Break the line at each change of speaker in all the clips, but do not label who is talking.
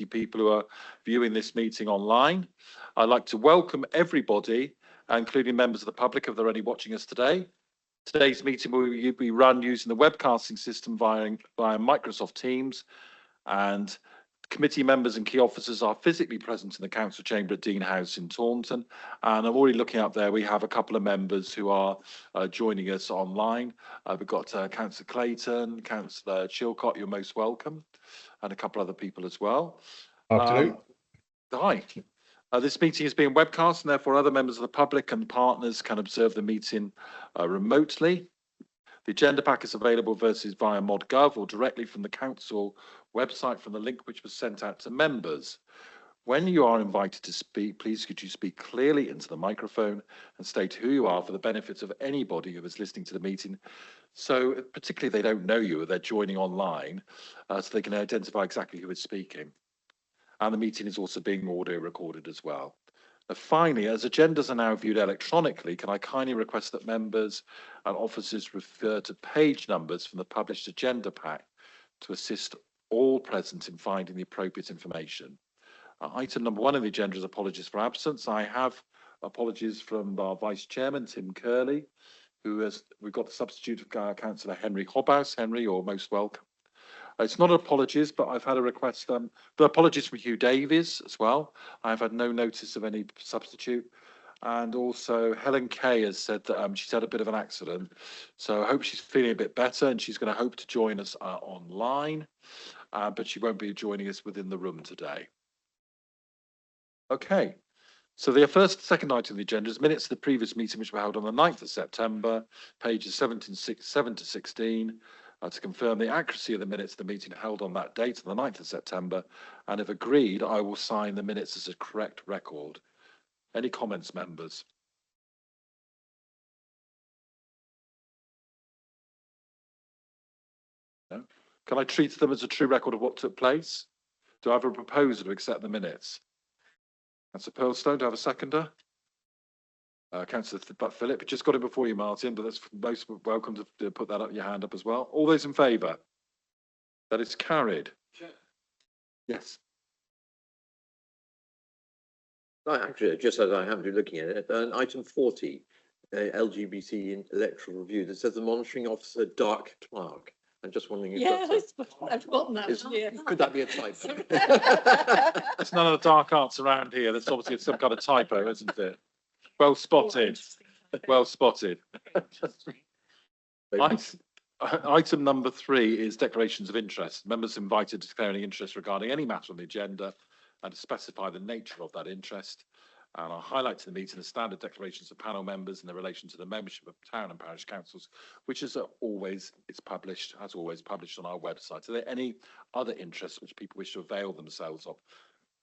people who are viewing this meeting online. I'd like to welcome everybody, including members of the public, if they're only watching us today. Today's meeting will be run using the webcasting system via Microsoft Teams, and committee members and key officers are physically present in the council chamber at Dean House in Taunton. And I'm already looking up there, we have a couple of members who are joining us online. We've got Councillor Clayton, Councillor Chilcott, you're most welcome, and a couple other people as well.
Afternoon.
Hi. This meeting is being webcast, and therefore other members of the public and partners can observe the meeting remotely. The agenda pack is available via ModGov or directly from the council website from the link which was sent out to members. When you are invited to speak, please could you speak clearly into the microphone and state who you are for the benefit of anybody who is listening to the meeting. So particularly if they don't know you or they're joining online, so they can identify exactly who is speaking. And the meeting is also being audio recorded as well. Finally, as agendas are now viewed electronically, can I kindly request that members and officers refer to page numbers from the published agenda pack to assist all present in finding the appropriate information. Item number 1 on the agenda is apologies for absence. I have apologies from our Vice Chairman, Tim Curley, we've got the substitute of Councillor Henry Hobhouse. Henry, you're most welcome. It's not apologies, but I've had a request, the apologies from Hugh Davies as well. I've had no notice of any substitute. And also Helen Kay has said that she's had a bit of an accident. So I hope she's feeling a bit better and she's going to hope to join us online, but she won't be joining us within the room today. Okay, so the second item on the agenda is minutes of the previous meeting, which were held on the 9th of September, pages 7 to 16. To confirm the accuracy of the minutes of the meeting held on that date, on the 9th of September, and if agreed, I will sign the minutes as a correct record. Any comments, members? No? Can I treat them as a true record of what took place? Do I have a proposal to accept the minutes? Councillor Pearlstone, do I have a seconder? Councillor Philip, just got it before you, Martin, but that's most welcome to put that up, your hand up as well. All those in favour? That is carried. Sure. Yes.
Actually, just as I happen to be looking at it, item 40, LGBT electoral review, that says the monitoring officer Dark Clark. I'm just wondering if
I've forgotten that.
could that be a typo?
There's none of the dark arts around here. There's obviously some kind of typo, isn't it? Well spotted. Well spotted. Item number 3 is declarations of interest. Members invited to declare any interest regarding any matter on the agenda and to specify the nature of that interest. And I'll highlight to the meeting the standard declarations of panel members in relation to the membership of town and parish councils, which is always published on our website. Are there any other interests which people wish to avail themselves of,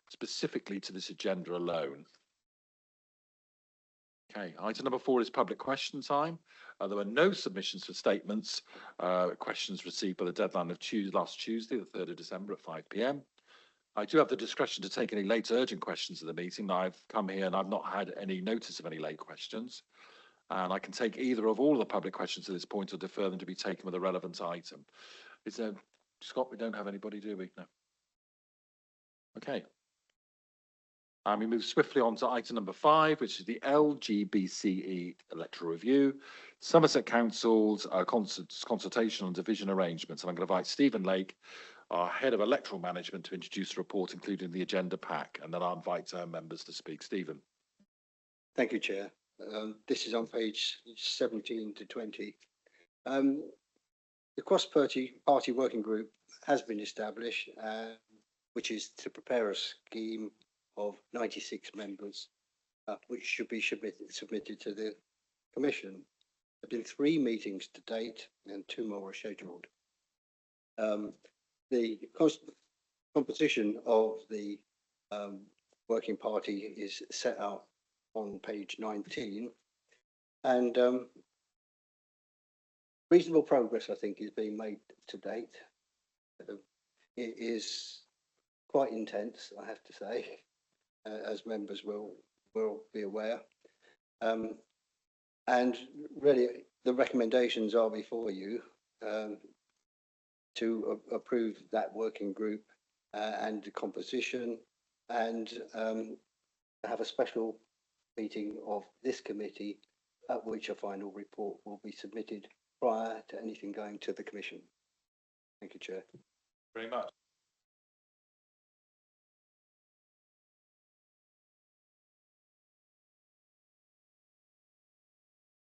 specifically to this agenda alone? Okay, item number 4 is public question time. There were no submissions for statements. Questions received by the deadline of last Tuesday, the 3rd of December at 5 p.m. I do have the discretion to take any late urgent questions at the meeting. I've come here and I've not had any notice of any late questions. And I can take either of all the public questions at this point or defer them to be taken with a relevant item. Is there, Scott, we don't have anybody, do we? No. Okay. We move swiftly on to item number 5, which is the LGBCE electoral review, Somerset Council's consultation on division arrangements. And I'm going to invite Stephen Lake, our Head of Electoral Management, to introduce the report, including the agenda pack, and then I'll invite our members to speak. Stephen.
Thank you, Chair. This is on page 17 to 20. The cross-party working group has been established, which is to prepare a scheme of 96 members, which should be submitted to the Commission. There have been 3 meetings to date and 2 more are scheduled. The composition of the working party is set out on page 19, and reasonable progress, I think, is being made to date. It is quite intense, I have to say, as members will be aware. And really, the recommendations are before you to approve that working group and the composition, and have a special meeting of this committee at which a final report will be submitted prior to anything going to the Commission. Thank you, Chair.
Very much.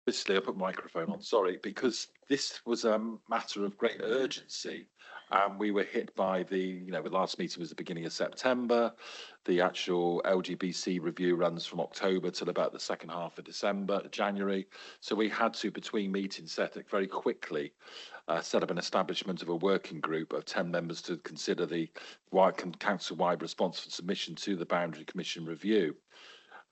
Obviously, I put microphone on, sorry, because this was a matter of great urgency. We were hit by the last meeting was the beginning of September. The actual LGBC review runs from October till about the second half of January. So we had to, between meetings, set up an establishment of a working group of 10 members to consider the council-wide response for submission to the Boundary Commission review.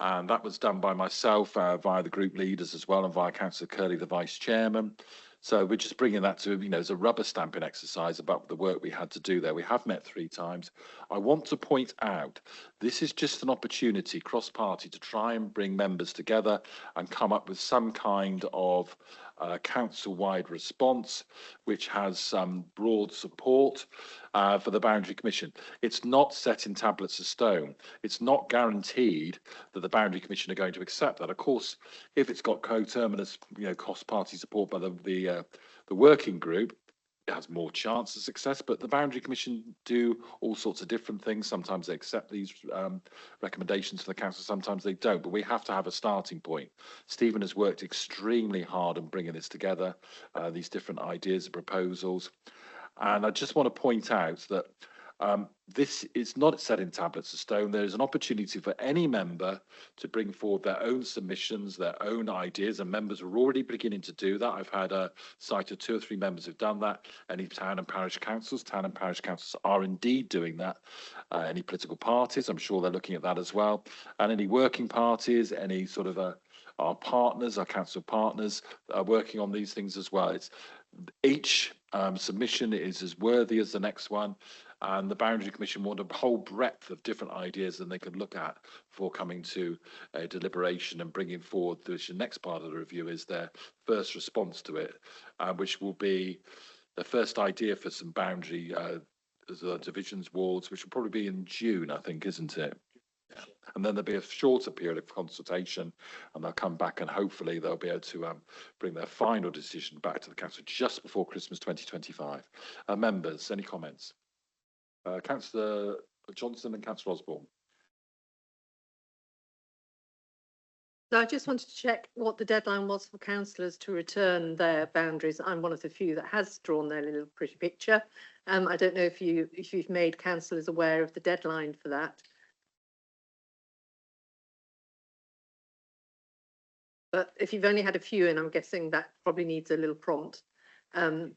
And that was done by myself via the group leaders as well, and via Councillor Curley, the vice chairman. So we're just bringing that to, as a rubber stamping exercise about the work we had to do there. We have met 3 times. I want to point out, this is just an opportunity cross-party to try and bring members together and come up with some kind of council-wide response, which has some broad support for the Boundary Commission. It's not set in tablets of stone. It's not guaranteed that the Boundary Commission are going to accept that. Of course, if it's got coterminous, cross-party support by the working group, it has more chance of success. But the Boundary Commission do all sorts of different things. Sometimes they accept these recommendations for the council, sometimes they don't. But we have to have a starting point. Stephen has worked extremely hard on bringing this together, these different ideas and proposals. And I just want to point out that this is not set in tablets of stone. There is an opportunity for any member to bring forward their own submissions, their own ideas, and members are already beginning to do that. I've had a sight of 2 or 3 members who've done that. Any town and parish councils are indeed doing that. Any political parties, I'm sure they're looking at that as well. And any working parties, any sort of our partners, our council partners are working on these things as well. Each submission is as worthy as the next one, and the Boundary Commission want a whole breadth of different ideas that they could look at before coming to a deliberation and bringing forward the next part of the review is their first response to it, which will be the first idea for some boundary divisions, wards, which will probably be in June, I think, isn't it? Yeah. And then there'll be a shorter period of consultation, and they'll come back and hopefully they'll be able to bring their final decision back to the council just before Christmas 2025. Members, any comments? Councillor Johnson and Councillor Osborne.
So I just wanted to check what the deadline was for councillors to return their boundaries. I'm one of the few that has drawn their little pretty picture. I don't know if you've made councillors aware of the deadline for that. But if you've only had a few in, I'm guessing that probably needs a little prompt. And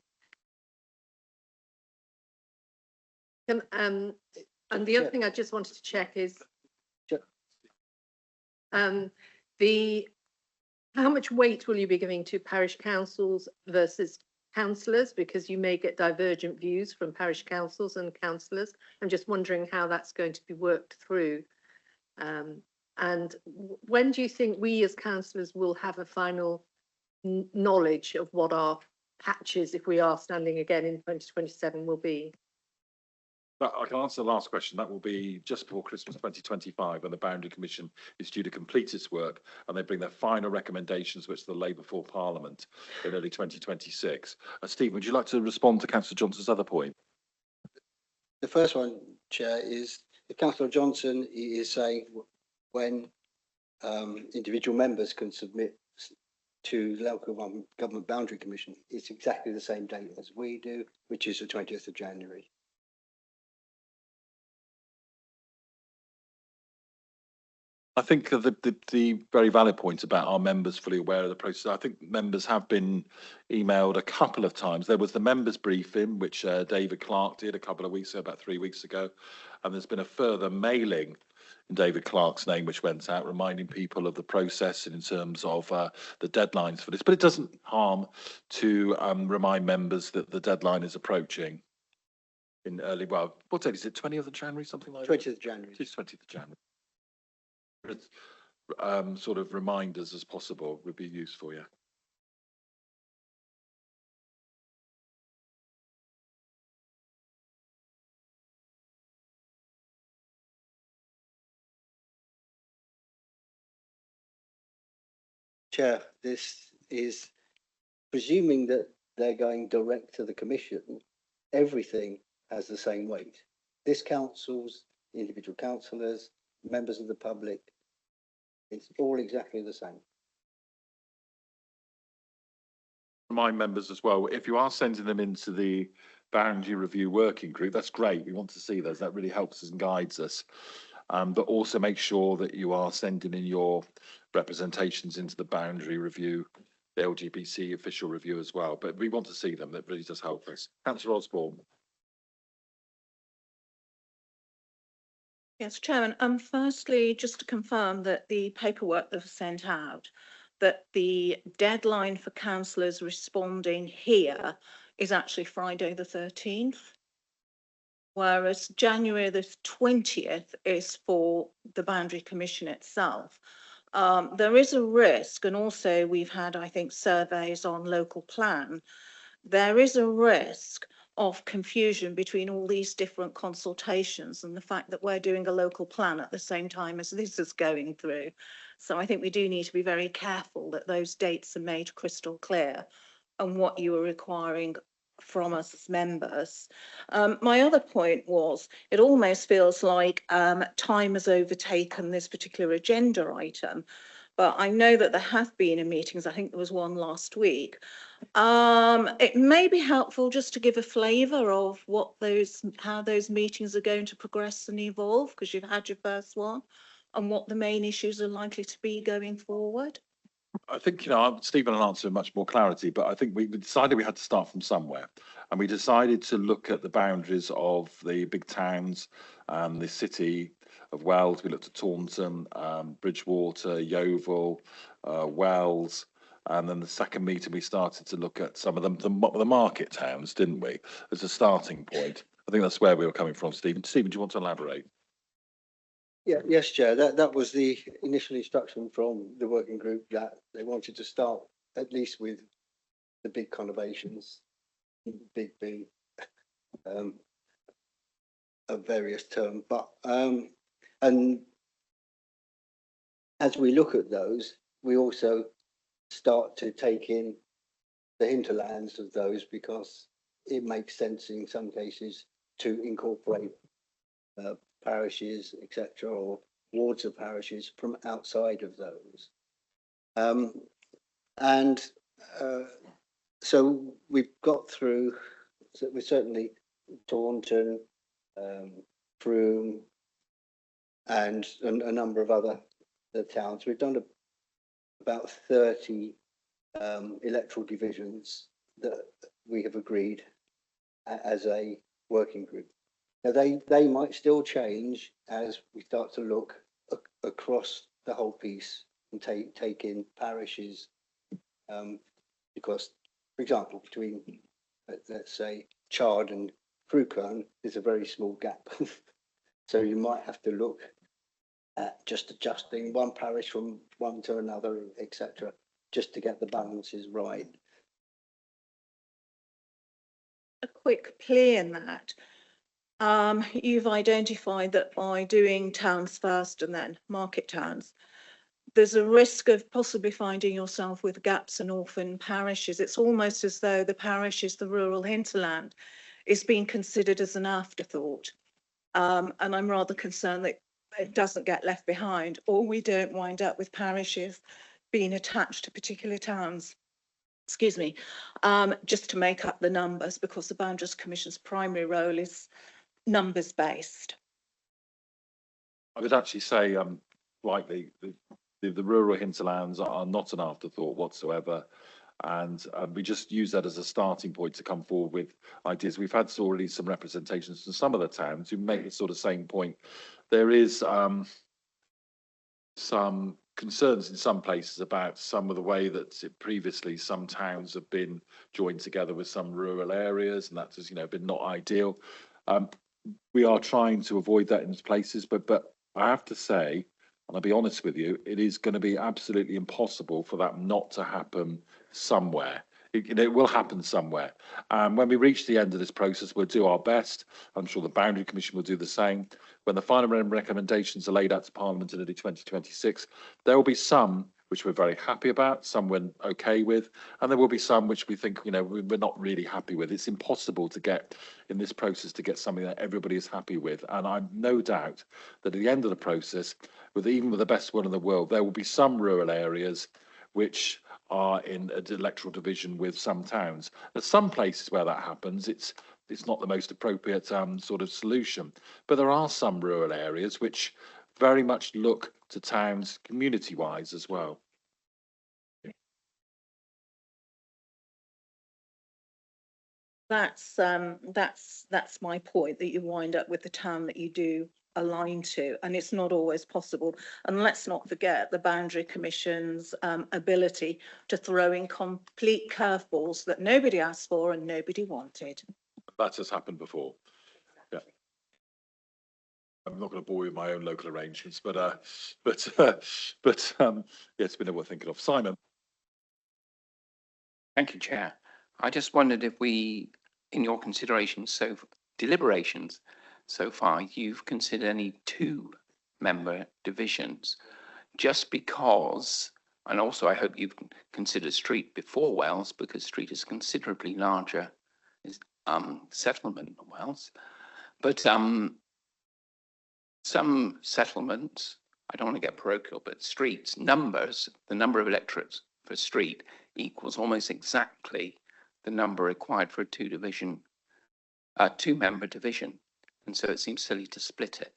the other thing I just wanted to check is how much weight will you be giving to parish councils versus councillors, because you may get divergent views from parish councils and councillors. I'm just wondering how that's going to be worked through. And when do you think we as councillors will have a final knowledge of what our patches, if we are standing again in 2027, will be?
I can answer the last question. That will be just before Christmas 2025, when the Boundary Commission is due to complete its work and they bring their final recommendations, which they'll lay before Parliament in early 2026. Stephen, would you like to respond to Councillor Johnson's other point?
The first one, Chair, is if Councillor Johnson is saying when individual members can submit to local government boundary commission, it's exactly the same date as we do, which is the 20th of January.
I think the very valid point about our members fully aware of the process. I think members have been emailed a couple of times. There was the members briefing, which David Clark did a couple of weeks ago, about 3 weeks ago. And there's been a further mailing in David Clark's name, which went out reminding people of the process in terms of the deadlines for this. But it doesn't harm to remind members that the deadline is approaching in early, well, what date is it? 20th of January, something like that?
20th of January.
It's 20th of January. Sort of reminders as possible would be useful, yeah.
Chair, this is presuming that they're going direct to the commission, everything has the same weight. This council's, individual councillors, members of the public, it's all exactly the same.
Remind members as well, if you are sending them into the boundary review working group, that's great. We want to see those. That really helps us and guides us. But also make sure that you are sending in your representations into the boundary review, the LGBC official review as well. But we want to see them. That really does help us. Councillor Osborne.
Yes, Chairman. Firstly, just to confirm that the paperwork that was sent out, that the deadline for councillors responding here is actually Friday the 13th, whereas January the 20th is for the Boundary Commission itself. There is a risk, and also we've had, I think, surveys on local plan. There is a risk of confusion between all these different consultations and the fact that we're doing a local plan at the same time as this is going through. So I think we do need to be very careful that those dates are made crystal clear and what you are requiring from us as members. My other point was, it almost feels like time has overtaken this particular agenda item, but I know that there have been meetings. I think there was one last week. It may be helpful just to give a flavour of what how those meetings are going to progress and evolve, because you've had your first one, and what the main issues are likely to be going forward.
I think, Stephen will answer in much more clarity, but I think we decided we had to start from somewhere. And we decided to look at the boundaries of the big towns, the city of Wells. We looked at Taunton, Bridgewater, Yeovil, Wells. And then the second meeting, we started to look at some of the market towns, didn't we, as a starting point. I think that's where we were coming from, Stephen. Stephen, do you want to elaborate?
Yeah, yes, Chair. That was the initial instruction from the working group, that they wanted to start at least with the big conurbations, big being a various term. But and as we look at those, we also start to take in the hinterlands of those, because it makes sense in some cases to incorporate parishes, etc., or wards of parishes from outside of those. So we've got through, so we certainly Taunton, Frome, and a number of other towns. We've done about 30 electoral divisions that we have agreed as a working group. Now they might still change as we start to look across the whole piece and take in parishes, because, for example, between let's say Chard and Crewkerne, there's a very small gap. So you might have to look at just adjusting one parish from one to another, etc., just to get the balances right.
A quick plea in that. You've identified that by doing towns first and then market towns, there's a risk of possibly finding yourself with gaps and orphan parishes. It's almost as though the parishes, the rural hinterland, is being considered as an afterthought. And I'm rather concerned that it doesn't get left behind, or we don't wind up with parishes being attached to particular towns. Excuse me, just to make up the numbers, because the Boundaries Commission's primary role is numbers based.
I would actually say, likely the rural hinterlands are not an afterthought whatsoever, and we just use that as a starting point to come forward with ideas. We've had already some representations from some of the towns who make the sort of same point. There is some concerns in some places about some of the way that previously some towns have been joined together with some rural areas, and that has been not ideal. We are trying to avoid that in places, but I have to say, and I'll be honest with you, it is going to be absolutely impossible for that not to happen somewhere. It will happen somewhere. When we reach the end of this process, we'll do our best. I'm sure the Boundary Commission will do the same. When the final recommendations are laid out to Parliament in early 2026, there will be some which we're very happy about, some we're okay with, and there will be some which we think, we're not really happy with. It's impossible to get in this process to get something that everybody is happy with. And I'm no doubt that at the end of the process, even with the best one in the world, there will be some rural areas which are in an electoral division with some towns. There's some places where that happens. It's not the most appropriate sort of solution, but there are some rural areas which very much look to towns community-wise as well.
That's my point, that you wind up with the town that you do align to, and it's not always possible. And let's not forget the Boundary Commission's ability to throw in complete curveballs that nobody asked for and nobody wanted.
That has happened before. Yeah. I'm not going to bore you with my own local arrangements, but yeah, it's been worth thinking of. Simon.
Thank you, Chair. I just wondered if in your considerations, deliberations so far, you've considered any 2-member divisions, just because, and also I hope you've considered Street before Wells, because Street is considerably larger settlement than Wells. But some settlements, I don't want to get parochial, but Street's numbers, the number of electorates for Street equals almost exactly the number required for a 2-member division. And so it seems silly to split it.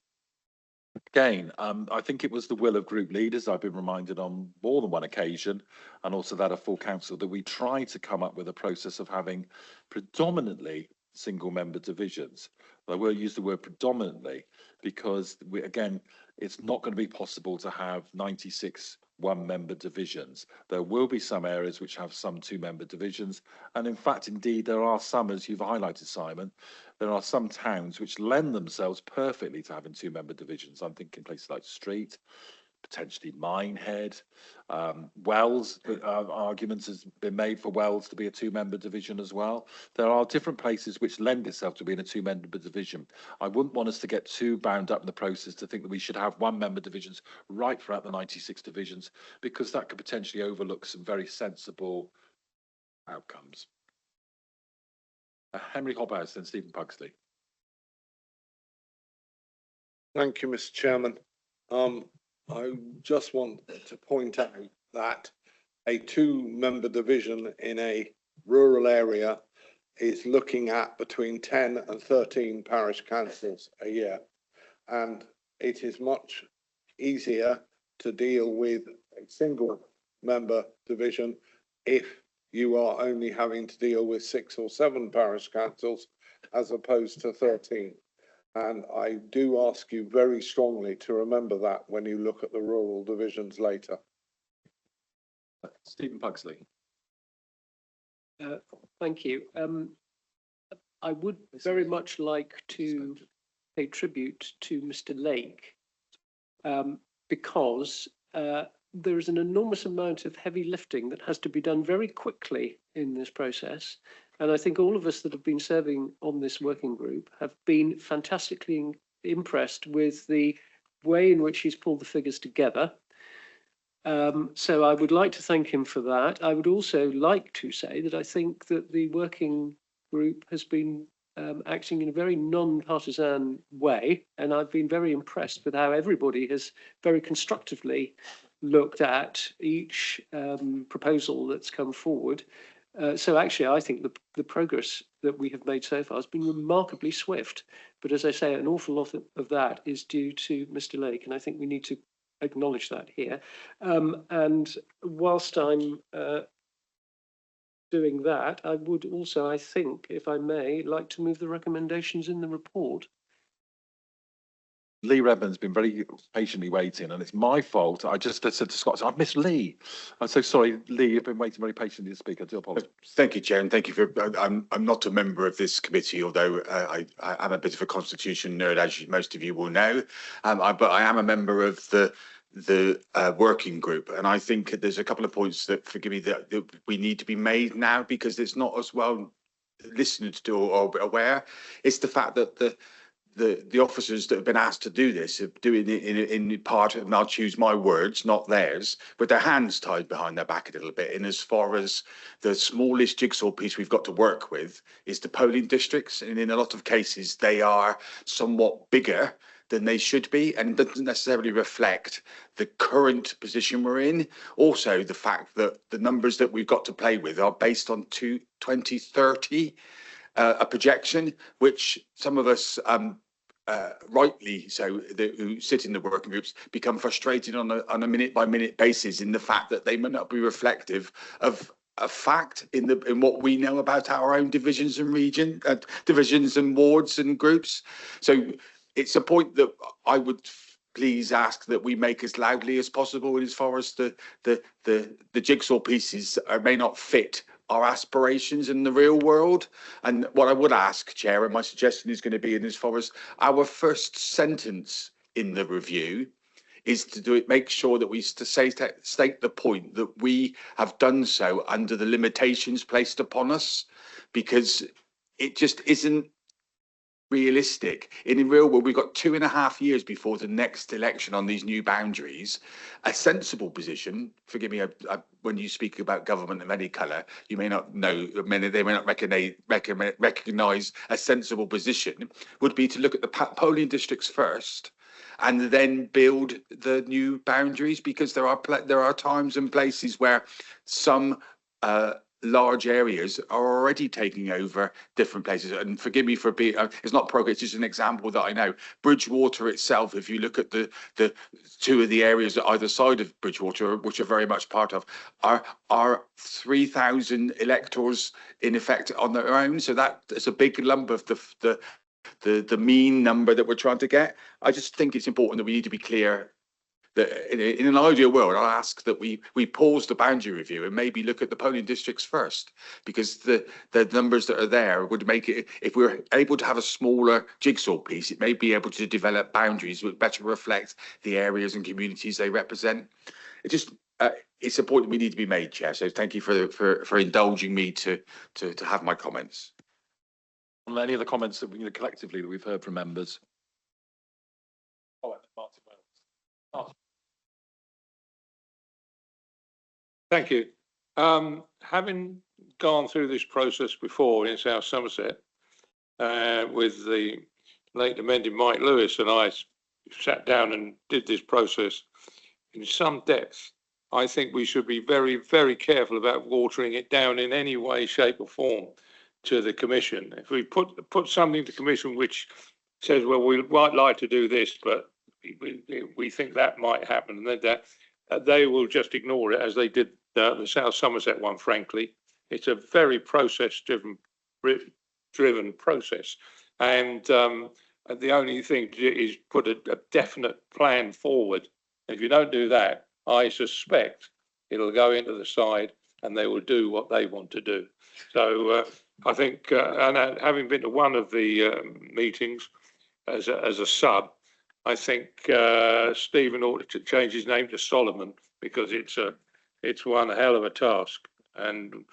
Again, I think it was the will of group leaders, I've been reminded on more than one occasion, and also that of full council, that we try to come up with a process of having predominantly single-member divisions. I will use the word predominantly because, again, it's not going to be possible to have 96 1-member divisions. There will be some areas which have some 2-member divisions. And in fact, indeed, there are some, as you've highlighted, Simon, there are some towns which lend themselves perfectly to having 2-member divisions. I'm thinking places like Street, potentially Minehead, Wells. Arguments has been made for Wells to be a 2-member division as well. There are different places which lend itself to being a 2-member division. I wouldn't want us to get too bound up in the process to think that we should have 1-member divisions right throughout the 96 divisions, because that could potentially overlook some very sensible outcomes. Henry Hobhouse, then Stephen Pugsley.
Thank you, Mr. Chairman. I just want to point out that a 2-member division in a rural area is looking at between 10 and 13 parish councils a year. And it is much easier to deal with a 1-member division if you are only having to deal with 6 or 7 parish councils as opposed to 13. And I do ask you very strongly to remember that when you look at the rural divisions later.
Stephen Pugsley.
Thank you. I would very much like to pay tribute to Mr. Lake because there is an enormous amount of heavy lifting that has to be done very quickly in this process. And I think all of us that have been serving on this working group have been fantastically impressed with the way in which he's pulled the figures together. So I would like to thank him for that. I would also like to say that I think that the working group has been acting in a very non-partisan way, and I've been very impressed with how everybody has very constructively looked at each proposal that's come forward. So actually, I think the progress that we have made so far has been remarkably swift. But as I say, an awful lot of that is due to Mr. Lake, and I think we need to acknowledge that here. And whilst I'm doing that, I would also, I think, if I may, like to move the recommendations in the report.
Lee Redmond's been very patiently waiting, and it's my fault. I just said to Scott, I've missed Lee. I'm so sorry, Lee, you've been waiting very patiently to speak. I do apologise.
Thank you, Chair, and thank you for. I'm not a member of this committee, although I am a bit of a constitution nerd, as most of you will know. But I am a member of the working group, and I think there's a couple of points that, forgive me, that we need to be made now because it's not as well listened to or aware. It's the fact that the officers that have been asked to do this are doing it in part, and I'll choose my words, not theirs, with their hands tied behind their back a little bit. And as far as the smallest jigsaw piece we've got to work with is the polling districts, and in a lot of cases they are somewhat bigger than they should be, and doesn't necessarily reflect the current position we're in. Also, the fact that the numbers that we've got to play with are based on 2030. A projection which some of us, rightly so, who sit in the working groups, become frustrated on a minute by minute basis in the fact that they may not be reflective of a fact in what we know about our own divisions and divisions and wards and groups. So it's a point that I would please ask that we make as loudly as possible, as far as the jigsaw pieces may not fit our aspirations in the real world. And what I would ask, Chair, and my suggestion is going to be, in as far as our first sentence in the review is to do it, make sure that we state the point that we have done so under the limitations placed upon us, because it just isn't realistic. In the real world, we've got 2.5 years before the next election on these new boundaries. A sensible position, forgive me, when you speak about government of any colour, you may not know, they may not recognise a sensible position, would be to look at the polling districts first and then build the new boundaries, because there are times and places where some large areas are already taking over different places. And forgive me for being, it's not progress, it's just an example that I know. Bridgewater itself, if you look at the two of the areas at either side of Bridgewater, which are very much part of, are 3,000 electors in effect on their own. So that is a big lump of the mean number that we're trying to get. I just think it's important that we need to be clear that in an ideal world, I'll ask that we pause the boundary review and maybe look at the polling districts first, because the numbers that are there would make it, if we're able to have a smaller jigsaw piece, it may be able to develop boundaries that better reflect the areas and communities they represent. It just it's a point that we need to be made, Chair. So thank you for indulging me to have my comments.
Any other comments that we collectively that we've heard from members?
Thank you. Having gone through this process before in South Somerset with the late amended Mike Lewis, and I sat down and did this process in some depth, I think we should be very, very careful about watering it down in any way, shape or form to the Commission. If we put something to the Commission which says, well, we might like to do this, but we think that might happen, and that they will just ignore it, as they did the South Somerset one. Frankly, it's a very process-driven process, and the only thing is put a definite plan forward. If you don't do that, I suspect it'll go into the side, and they will do what they want to do. So I think, and having been to one of the meetings as a sub, I think Stephen ought to change his name to Solomon, because it's one hell of a task, and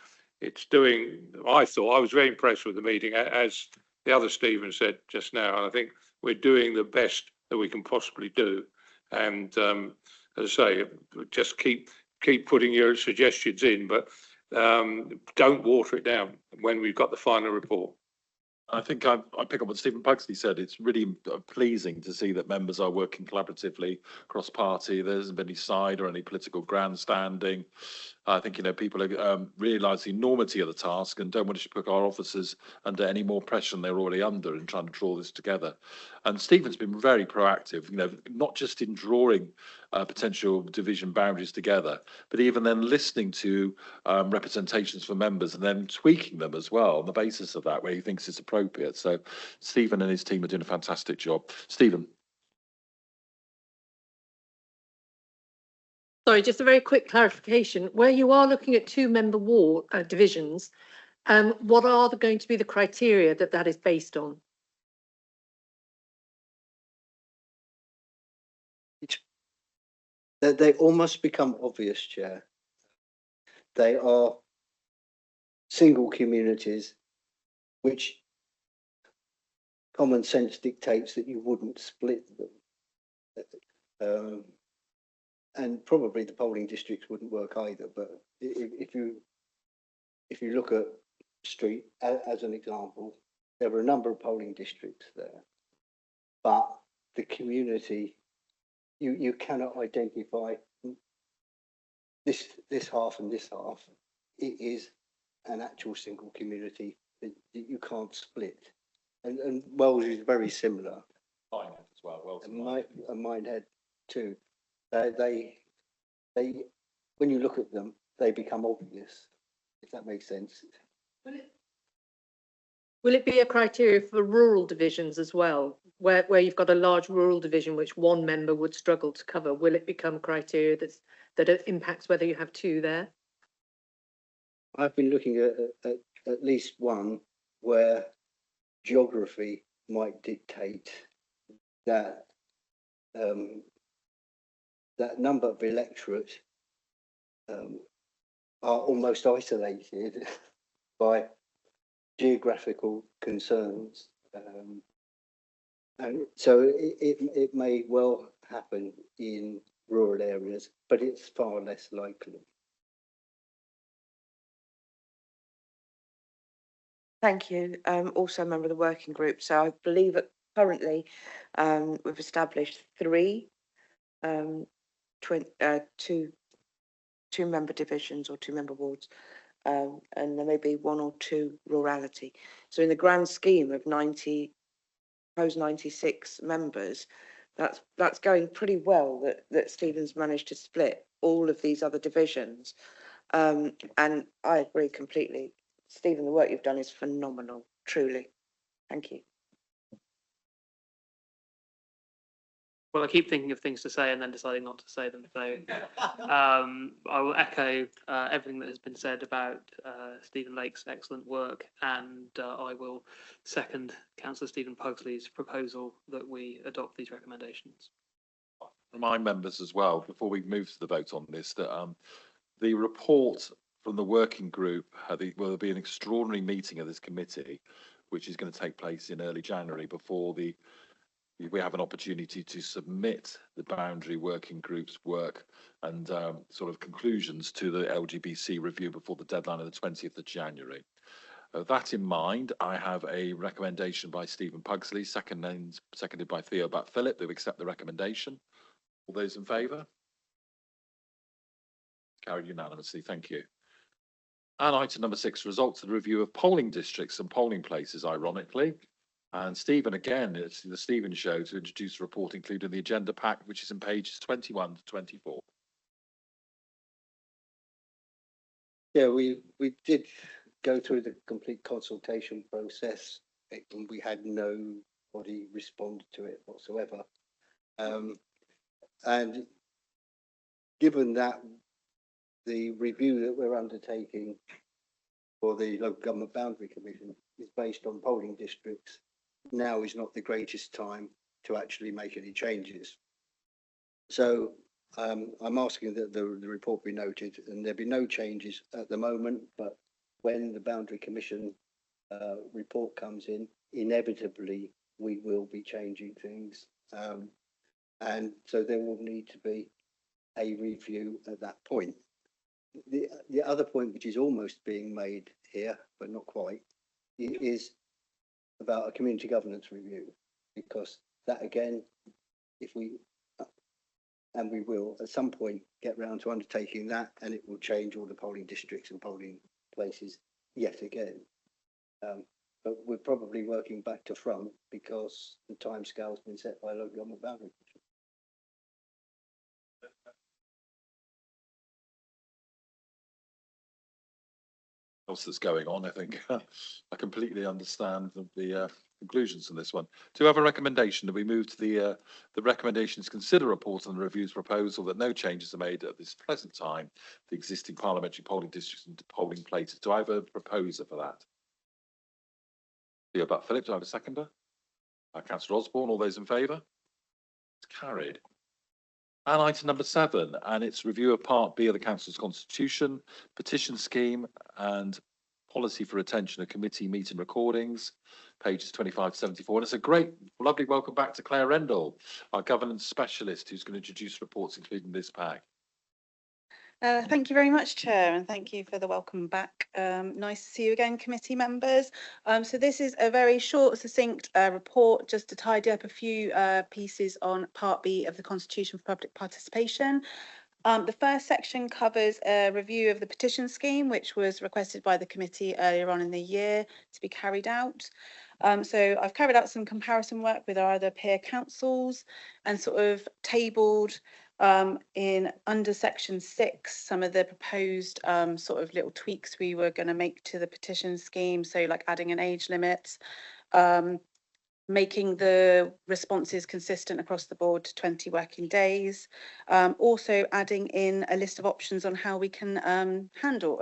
it's doing. I was very impressed with the meeting, as the other Stephen said just now, and I think we're doing the best that we can possibly do. And as I say, just keep putting your suggestions in, but don't water it down when we've got the final report.
I think I pick up what Stephen Pugsley said. It's really pleasing to see that members are working collaboratively across party. There hasn't been any side or any political grandstanding. I think, people are realise the enormity of the task and don't want to put our officers under any more pressure than they're already under in trying to draw this together. And Stephen's been very proactive, not just in drawing potential division boundaries together, but even then listening to representations from members and then tweaking them as well on the basis of that, where he thinks it's appropriate. So Stephen and his team are doing a fantastic job. Stephen.
Sorry, just a very quick clarification. Where you are looking at 2-member ward divisions, what are going to be the criteria that is based on?
They almost become obvious, Chair. They are single communities which common sense dictates that you wouldn't split them. And probably the polling districts wouldn't work either, but if you look at Street as an example, there were a number of polling districts there, but the community, you cannot identify this half and this half. It is an actual single community that you can't split. And Wells is very similar.
Minehead as well. Wells
And Minehead too. They, when you look at them, they become obvious, if that makes sense.
Will it be a criteria for rural divisions as well, where you've got a large rural division which one member would struggle to cover? Will it become criteria that it impacts whether you have two there?
I've been looking at least one where geography might dictate that that number of electorate are almost isolated by geographical concerns. And so it may well happen in rural areas, but it's far less likely.
Thank you. Also a member of the working group. So I believe that currently we've established three two-member divisions or two-member wards, and there may be one or two rurality. So in the grand scheme of 96 members, that's going pretty well that Stephen's managed to split all of these other divisions. And I agree completely. Stephen, the work you've done is phenomenal, truly. Thank you.
Well, I keep thinking of things to say and then deciding not to say them. So I will echo everything that has been said about Stephen Lake's excellent work, and I will second Councillor Stephen Pugsley's proposal that we adopt these recommendations.
Remind members as well, before we move to the vote on this, that the report from the working group, will be an extraordinary meeting of this committee, which is going to take place in early January before we have an opportunity to submit the boundary working group's work and sort of conclusions to the LGBC review before the deadline of the 20th of January. That in mind, I have a recommendation by Stephen Pugsley, seconded by Theo Butt-Philip, to accept the recommendation. All those in favour? Carried unanimously. Thank you. And item number 6, results of the review of polling districts and polling places, ironically. And Stephen, again, it's the Stephen show to introduce a report including the agenda pack, which is in pages 21 to 24.
Yeah, we did go through the complete consultation process, and we had nobody respond to it whatsoever. And given that the review that we're undertaking for the Local Government Boundary Commission is based on polling districts, now is not the greatest time to actually make any changes. So I'm asking that the report be noted, and there be no changes at the moment, but when the Boundary Commission report comes in, inevitably we will be changing things. And so there will need to be a review at that point. The other point, which is almost being made here, but not quite, is about a community governance review, because that again, if we, and we will at some point get round to undertaking that, and it will change all the polling districts and polling places yet again. But we're probably working back to front because the timescale has been set by Local Government Boundary Commission.
Else that's going on, I think. I completely understand the conclusions on this one. Do you have a recommendation that we move to the recommendations, consider report on the review's proposal that no changes are made at this present time, the existing parliamentary polling districts and polling places? Do I have a proposer for that? Theo Butt-Philip, do I have a seconder? Councillor Osborne, all those in favour? It's carried. And item number 7, and it's review of Part B of the Council's Constitution, petition scheme, and policy for retention of committee meeting recordings, pages 25 to 74. And it's a great, lovely welcome back to Claire Rendell, our governance specialist, who's going to introduce reports, including this pack.
Thank you very much, Chair, and thank you for the welcome back. Nice to see you again, committee members. So this is a very short, succinct report just to tidy up a few pieces on Part B of the Constitution for Public Participation. The first section covers a review of the petition scheme, which was requested by the committee earlier on in the year to be carried out. So I've carried out some comparison work with our other peer councils and sort of tabled in under section 6 some of the proposed sort of little tweaks we were going to make to the petition scheme, so like adding an age limit, making the responses consistent across the board to 20 working days, also adding in a list of options on how we can handle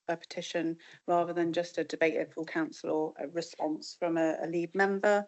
a petition rather than just a debate at full council or a response from a lead member.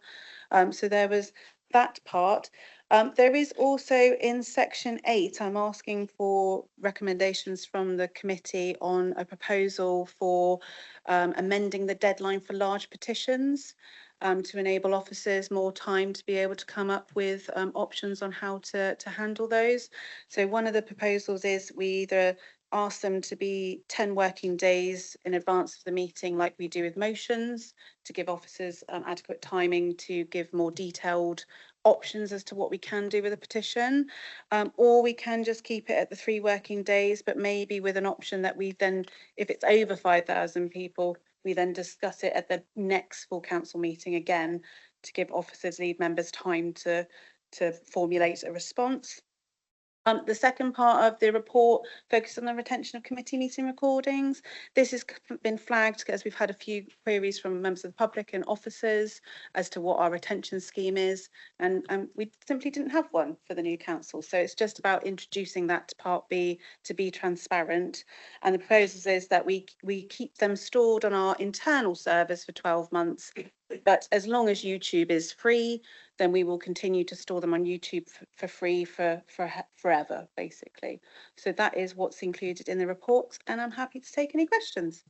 So there was that part. There is also in section 8, I'm asking for recommendations from the committee on a proposal for amending the deadline for large petitions to enable officers more time to be able to come up with options on how to handle those. So one of the proposals is we either ask them to be 10 working days in advance of the meeting, like we do with motions, to give officers adequate timing to give more detailed options as to what we can do with a petition, or we can just keep it at the 3 working days, but maybe with an option that we then, if it's over 5,000 people, we then discuss it at the next full council meeting again to give officers, lead members time to formulate a response. The second part of the report focuses on the retention of committee meeting recordings. This has been flagged because we've had a few queries from members of the public and officers as to what our retention scheme is, and we simply didn't have one for the new council. So it's just about introducing that to Part B to be transparent. And the proposal is that we keep them stored on our internal servers for 12 months, but as long as YouTube is free, then we will continue to store them on YouTube for free for forever, basically. So that is what's included in the report, and I'm happy to take any questions.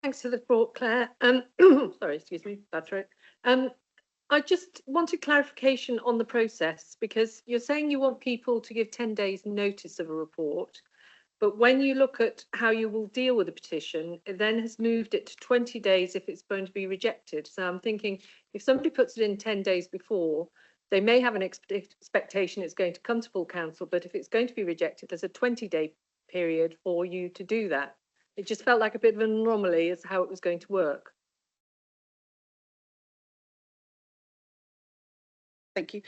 Thanks for the report, Claire. Sorry, excuse me, bad throat. I just wanted clarification on the process, because you're saying you want people to give 10 days notice of a report, but when you look at how you will deal with a petition, it then has moved it to 20 days if it's going to be rejected. So I'm thinking if somebody puts it in 10 days before, they may have an expectation it's going to come to full council, but if it's going to be rejected, there's a 20-day period for you to do that. It just felt like a bit of an anomaly as how it was going to work.
Thank you.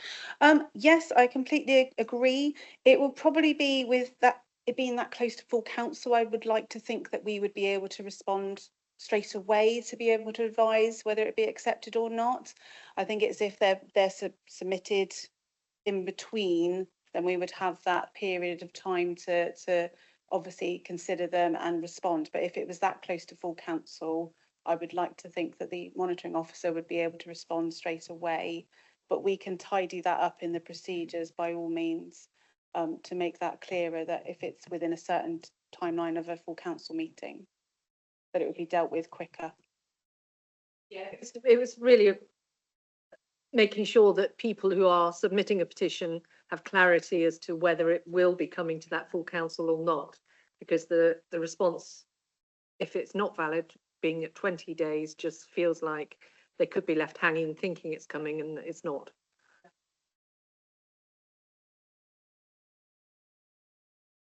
Yes, I completely agree. It will probably be with that, it being that close to full council, I would like to think that we would be able to respond straight away to be able to advise whether it be accepted or not. I think it's if they're submitted in between, then we would have that period of time to obviously consider them and respond. But if it was that close to full council, I would like to think that the monitoring officer would be able to respond straight away. But we can tidy that up in the procedures by all means, to make that clearer, that if it's within a certain timeline of a full council meeting, that it would be dealt with quicker.
Yeah, it was really making sure that people who are submitting a petition have clarity as to whether it will be coming to that full council or not, because the response, if it's not valid, being at 20 days just feels like they could be left hanging thinking it's coming and it's not.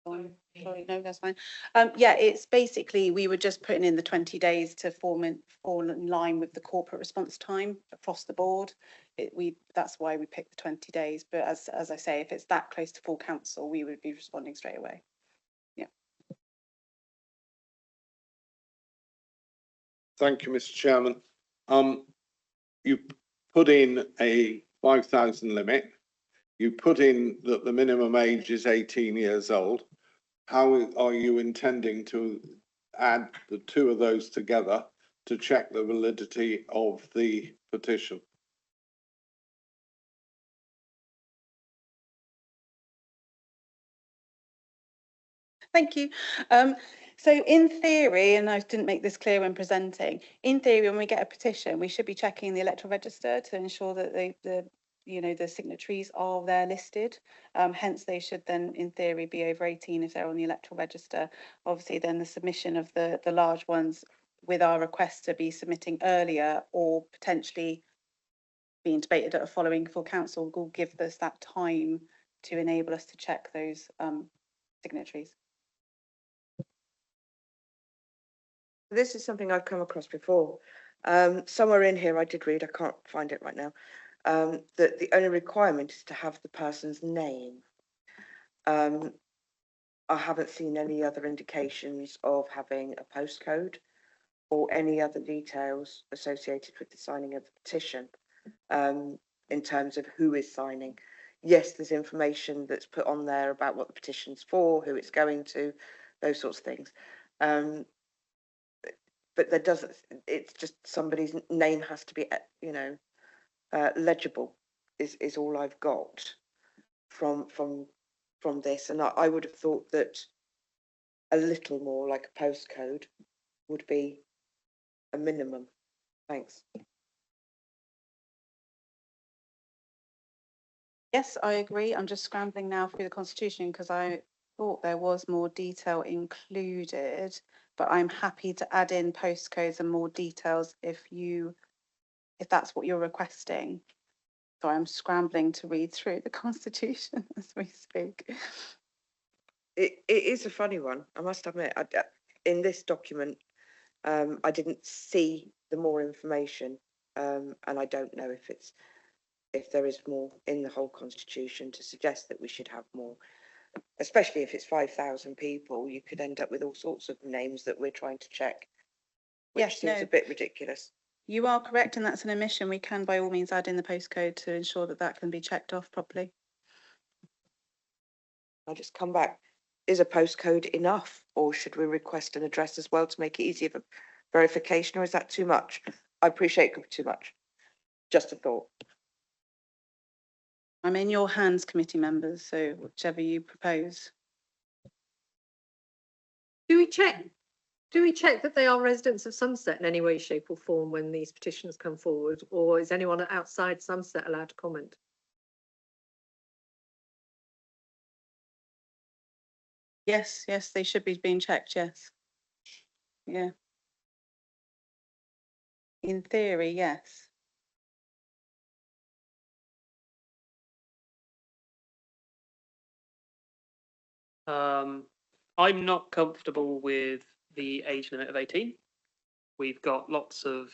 Sorry, no, that's fine. Yeah, it's basically, we were just putting in the 20 days to fall in line with the corporate response time across the board. That's why we picked the 20 days. But as I say, if it's that close to full council, we would be responding straight away. Yeah.
Thank you, Mr. Chairman. You put in a 5,000 limit. You put in that the minimum age is 18 years old. How are you intending to add the two of those together to check the validity of the petition?
Thank you. So in theory, and I didn't make this clear when presenting, in theory, when we get a petition, we should be checking the electoral register to ensure that the signatories are there listed. Hence, they should then, in theory, be over 18 if they're on the electoral register. Obviously, then the submission of the large ones with our request to be submitting earlier or potentially being debated at a following full council will give us that time to enable us to check those signatories.
This is something I've come across before. Somewhere in here I did read, I can't find it right now, that the only requirement is to have the person's name. I haven't seen any other indications of having a postcode or any other details associated with the signing of the petition, in terms of who is signing. Yes, there's information that's put on there about what the petition's for, who it's going to, those sorts of things. But there doesn't, it's just somebody's name has to be, legible is all I've got from this. And I would have thought that a little more like a postcode would be a minimum. Thanks.
Yes, I agree. I'm just scrambling now through the constitution because I thought there was more detail included, but I'm happy to add in postcodes and more details if that's what you're requesting. So I'm scrambling to read through the constitution as we speak.
It is a funny one, I must admit. In this document, I didn't see the more information, and I don't know if there is more in the whole constitution to suggest that we should have more. Especially if it's 5,000 people, you could end up with all sorts of names that we're trying to check, which seems a bit ridiculous.
You are correct, and that's an omission. We can by all means add in the postcode to ensure that that can be checked off properly.
I'll just come back. Is a postcode enough, or should we request an address as well to make it easier for verification, or is that too much? I appreciate it could be too much. Just a thought.
I'm in your hands, committee members, so whichever you propose.
Do we check that they are residents of Somerset in any way, shape or form when these petitions come forward, or is anyone outside Somerset allowed to comment?
Yes, they should be being checked, yes. Yeah. In theory, yes.
I'm not comfortable with the age limit of 18. We've got lots of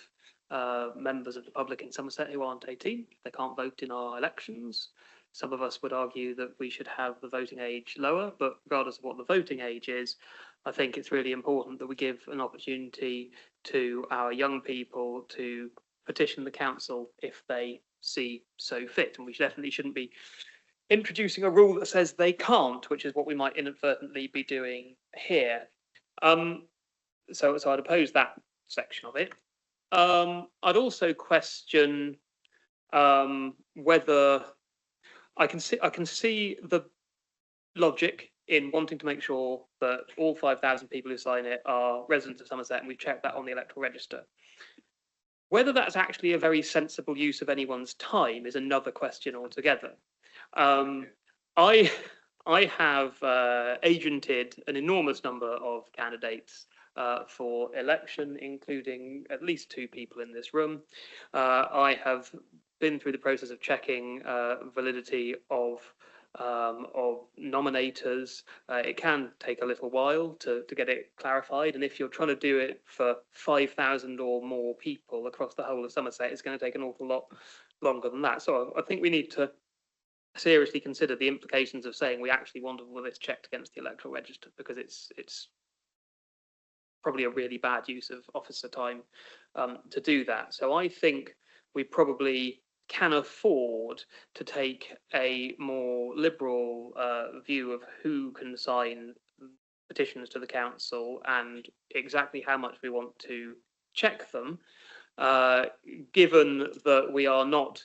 members of the public in Somerset who aren't 18. They can't vote in our elections. Some of us would argue that we should have the voting age lower, but regardless of what the voting age is, I think it's really important that we give an opportunity to our young people to petition the council if they see so fit. And we definitely shouldn't be introducing a rule that says they can't, which is what we might inadvertently be doing here. So I'd oppose that section of it. I'd also question whether I can see the logic in wanting to make sure that all 5,000 people who sign it are residents of Somerset, and we've checked that on the electoral register. Whether that's actually a very sensible use of anyone's time is another question altogether. I have agented an enormous number of candidates for election, including at least 2 people in this room. I have been through the process of checking validity of nominators. It can take a little while to get it clarified, and if you're trying to do it for 5,000 or more people across the whole of Somerset, it's going to take an awful lot longer than that. So I think we need to seriously consider the implications of saying we actually want all of this checked against the electoral register, because it's probably a really bad use of officer time to do that. So I think we probably can afford to take a more liberal view of who can sign petitions to the council and exactly how much we want to check them, given that we are not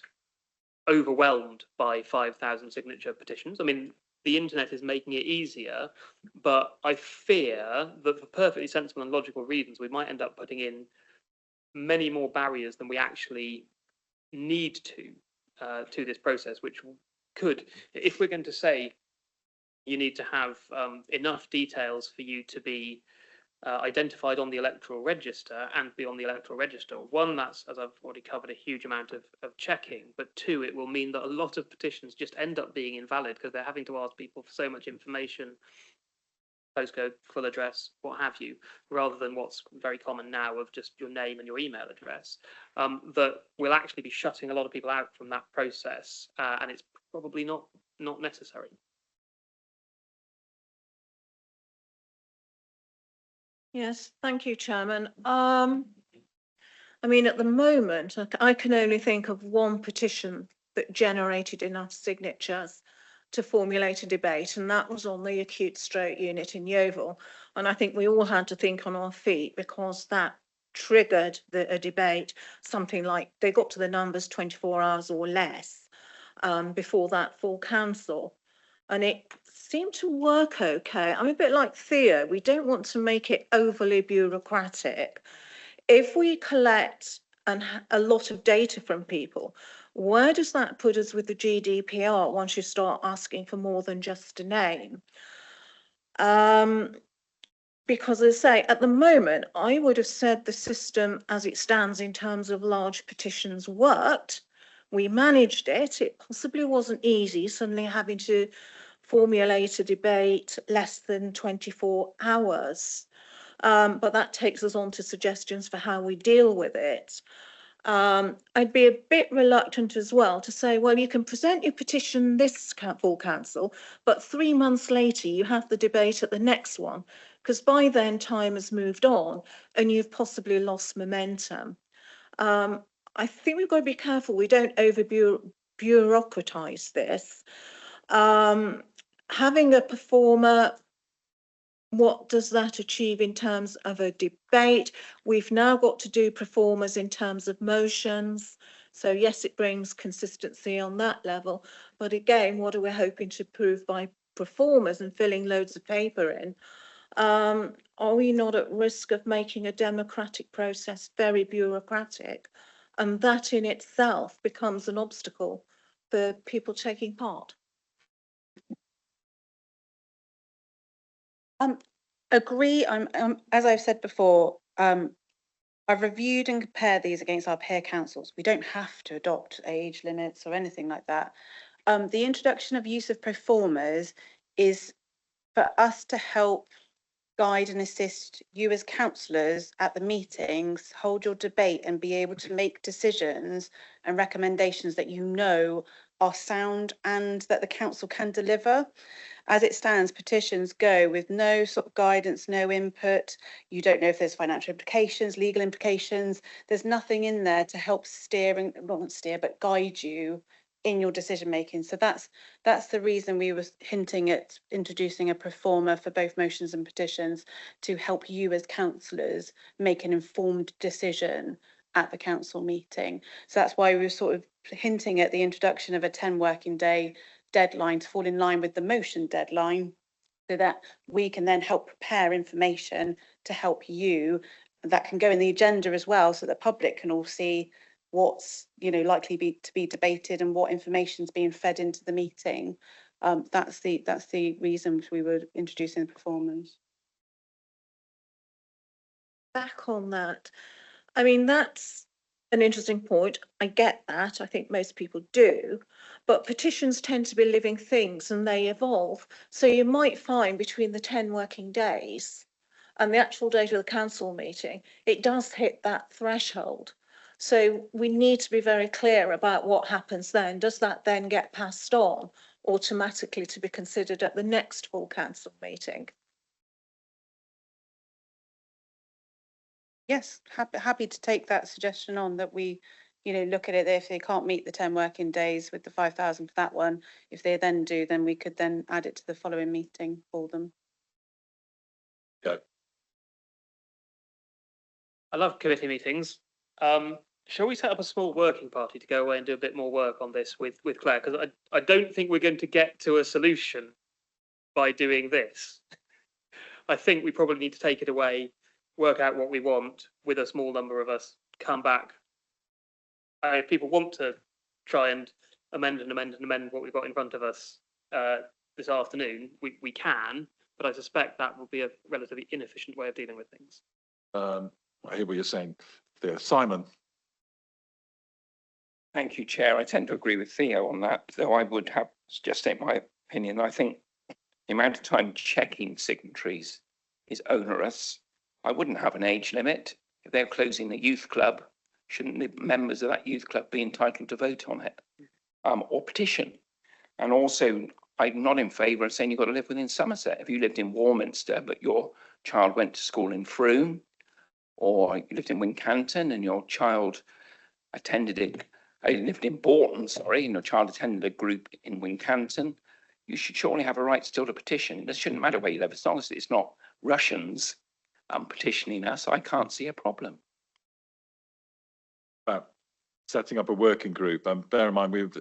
overwhelmed by 5,000 signature petitions. I mean,
the internet is making it easier, but I fear that for perfectly sensible and logical reasons, we might end up putting in many more barriers than we actually need to this process, which could, if we're going to say you need to have enough details for you to be identified on the electoral register and be on the electoral register. One, that's, as I've already covered, a huge amount of checking, but two, it will mean that a lot of petitions just end up being invalid because they're having to ask people for so much information, postcode, full address, what have you, rather than what's very common now of just your name and your email address, that will actually be shutting a lot of people out from that process, and it's probably not necessary.
Yes, thank you, Chairman. I mean, at the moment, I can only think of one petition that generated enough signatures to formulate a debate, and that was on the acute stroke unit in Yeovil. And I think we all had to think on our feet because that triggered a debate, something like they got to the numbers 24 hours or less before that full council. And it seemed to work okay. I'm a bit like Theo. We don't want to make it overly bureaucratic. If we collect a lot of data from people, where does that put us with the GDPR once you start asking for more than just a name? Because as I say, at the moment, I would have said the system as it stands in terms of large petitions worked. We managed it. It possibly wasn't easy, suddenly having to formulate a debate less than 24 hours. But that takes us on to suggestions for how we deal with it. I'd be a bit reluctant as well to say, well, you can present your petition this full council, but 3 months later you have the debate at the next one, because by then time has moved on and you've possibly lost momentum. I think we've got to be careful we don't over bureaucratise this. Having a performer, what does that achieve in terms of a debate? We've now got to do performers in terms of motions. So yes, it brings consistency on that level. But again, what are we hoping to prove by performers and filling loads of paper in? Are we not at risk of making a democratic process very bureaucratic? And that in itself becomes an obstacle for people taking part.
Agree. As I've said before, I've reviewed and compared these against our peer councils. We don't have to adopt age limits or anything like that. The introduction of use of performers is for us to help guide and assist you as councillors at the meetings, hold your debate and be able to make decisions and recommendations that you know are sound and that the council can deliver. As it stands, petitions go with no sort of guidance, no input. You don't know if there's financial implications, legal implications. There's nothing in there to help steer and not steer, but guide you in your decision making. So that's the reason we were hinting at introducing a performer for both motions and petitions to help you as councillors make an informed decision at the council meeting. So that's why we were sort of hinting at the introduction of a 10 working day deadline to fall in line with the motion deadline, so that we can then help prepare information to help you that can go in the agenda as well, so the public can all see what's likely to be debated and what information's being fed into the meeting. That's the reason we were introducing the performance.
Back on that, I mean, that's an interesting point. I get that. I think most people do. But petitions tend to be living things and they evolve. So you might find between the 10 working days and the actual date of the council meeting, it does hit that threshold. So we need to be very clear about what happens then. Does that then get passed on automatically to be considered at the next full council meeting?
Yes, happy to take that suggestion on, that we, look at it. If they can't meet the 10 working days with the 5,000 for that one, if they then do, then we could then add it to the following meeting for them.
Yeah.
I love committee meetings. Shall we set up a small working party to go away and do a bit more work on this with Claire? Because I don't think we're going to get to a solution by doing this. I think we probably need to take it away, work out what we want with a small number of us, come back. If people want to try and amend what we've got in front of us this afternoon, we can, but I suspect that will be a relatively inefficient way of dealing with things.
I hear what you're saying there. Simon?
Thank you, Chair. I tend to agree with Theo on that, though I would have just state my opinion. I think the amount of time checking signatories is onerous. I wouldn't have an age limit. If they're closing the youth club, shouldn't the members of that youth club be entitled to vote on it or petition? And also, I'm not in favour of saying you've got to live within Somerset. If you lived in Warminster, but your child went to school in Frome, or you lived in Wincanton and your child lived in Bourton, sorry, and your child attended a group in Wincanton, you should surely have a right still to petition. It shouldn't matter where you live, as long as it's not Russians petitioning us. I can't see a problem.
About setting up a working group, bear in mind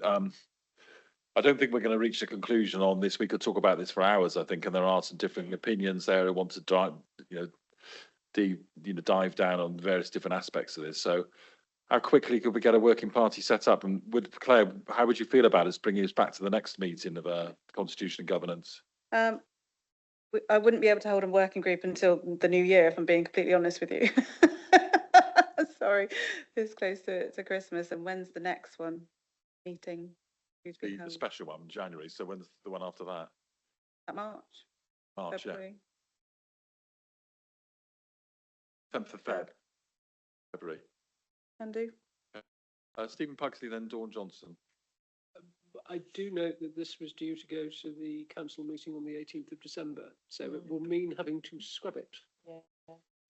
I don't think we're going to reach a conclusion on this. We could talk about this for hours, I think, and there are some different opinions there who want to dive down on various different aspects of this. So how quickly could we get a working party set up? And Claire, how would you feel about us bringing us back to the next meeting of Constitution and Governance?
I wouldn't be able to hold a working group until the new year, if I'm being completely honest with you. Sorry, this close to Christmas. And when's the next one meeting?
The special one, January. So when's the one after that?
At March.
March,
February.
Yeah. 10th of February.
Can do.
Stephen Pugsley, then Dawn Johnson.
I do note that this was due to go to the council meeting on the 18th of December, so it will mean having to scrub it.
Yeah.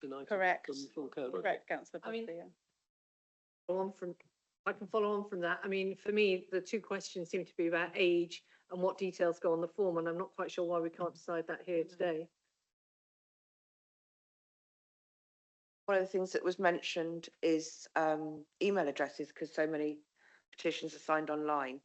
Tonight.
Correct.
From full council.
Correct, Councillor
I mean,
Pugsley, yeah.
I can follow on from that. I mean, for me, the two questions seem to be about age and what details go on the form, and I'm not quite sure why we can't decide that here today.
One of the things that was mentioned is email addresses, because so many petitions are signed online.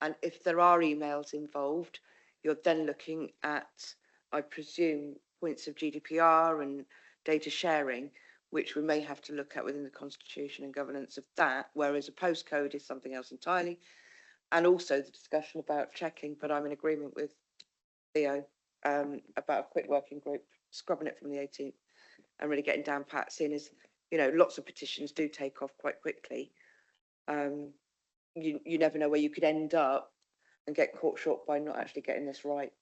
And if there are emails involved, you're then looking at, I presume, points of GDPR and data sharing, which we may have to look at within the Constitution and governance of that, whereas a postcode is something else entirely. And also the discussion about checking, but I'm in agreement with Theo about a quick working group, scrubbing it from the 18th and really getting down pat, seeing as, lots of petitions do take off quite quickly. You never know where you could end up and get caught short by not actually getting this right.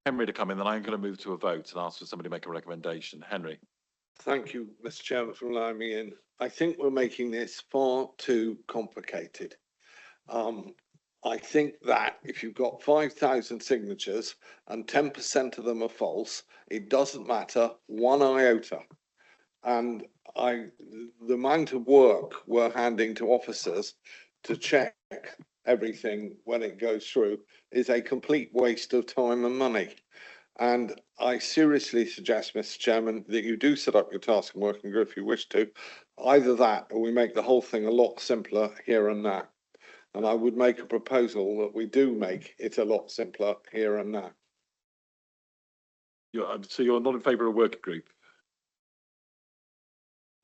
Henry to come in, then I'm going to move to a vote and ask for somebody to make a recommendation. Henry.
Thank you, Mr. Chairman, for allowing me in. I think we're making this far too complicated. I think that if you've got 5,000 signatures and 10% of them are false, it doesn't matter one iota. And the amount of work we're handing to officers to check everything when it goes through is a complete waste of time and money. And I seriously suggest, Mr. Chairman, that you do set up your task and working group if you wish to. Either that, or we make the whole thing a lot simpler here and now. And I would make a proposal that we do make it a lot simpler here and now.
So you're not in favour of a working group?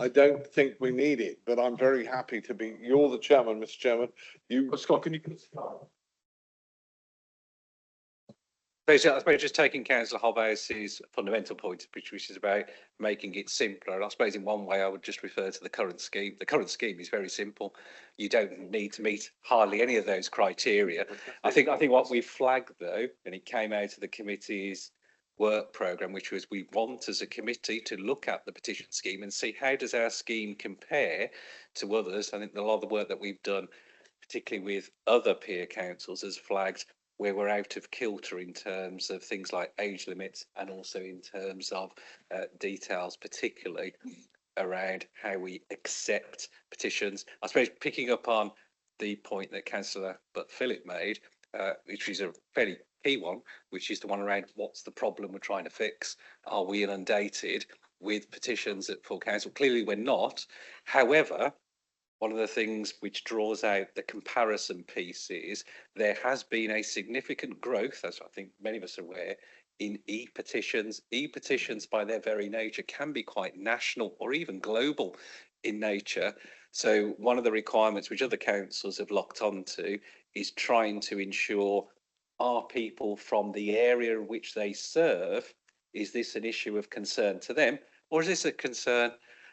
I don't think we need it, but I'm very happy to be. You're the chairman, Mr. Chairman.
Scott, can you?
I suppose just taking Councillor Hobhouse's fundamental point, which is about making it simpler. And I suppose in one way I would just refer to the current scheme. The current scheme is very simple. You don't need to meet hardly any of those criteria. I think what we flagged though, and it came out of the committee's work programme, which was we want as a committee to look at the petition scheme and see how does our scheme compare to others. I think a lot of the work that we've done, particularly with other peer councils, has flagged where we're out of kilter in terms of things like age limits and also in terms of details, particularly around how we accept petitions. I suppose picking up on the point that Councillor Philip made, which is a fairly key one, which is the one around what's the problem we're trying to fix? Are we inundated with petitions at full council? Clearly we're not. However, one of the things which draws out the comparison piece is there has been a significant growth, as I think many of us are aware, in e-petitions. E-petitions by their very nature can be quite national or even global in nature. So one of the requirements which other councils have locked onto is trying to ensure, are people from the area in which they serve, is this an issue of concern to them, or is this a concern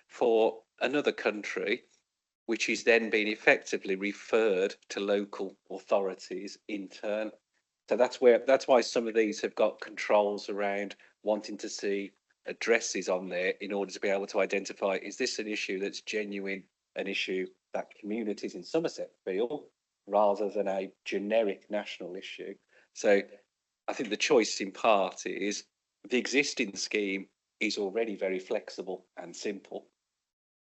for another country, which is then being effectively referred to local authorities in turn? So that's why some of these have got controls around wanting to see addresses on there in order to be able to identify, is this an issue that's genuine, an issue that communities in Somerset feel, rather than a generic national issue. So I think the choice in part is the existing scheme is already very flexible and simple.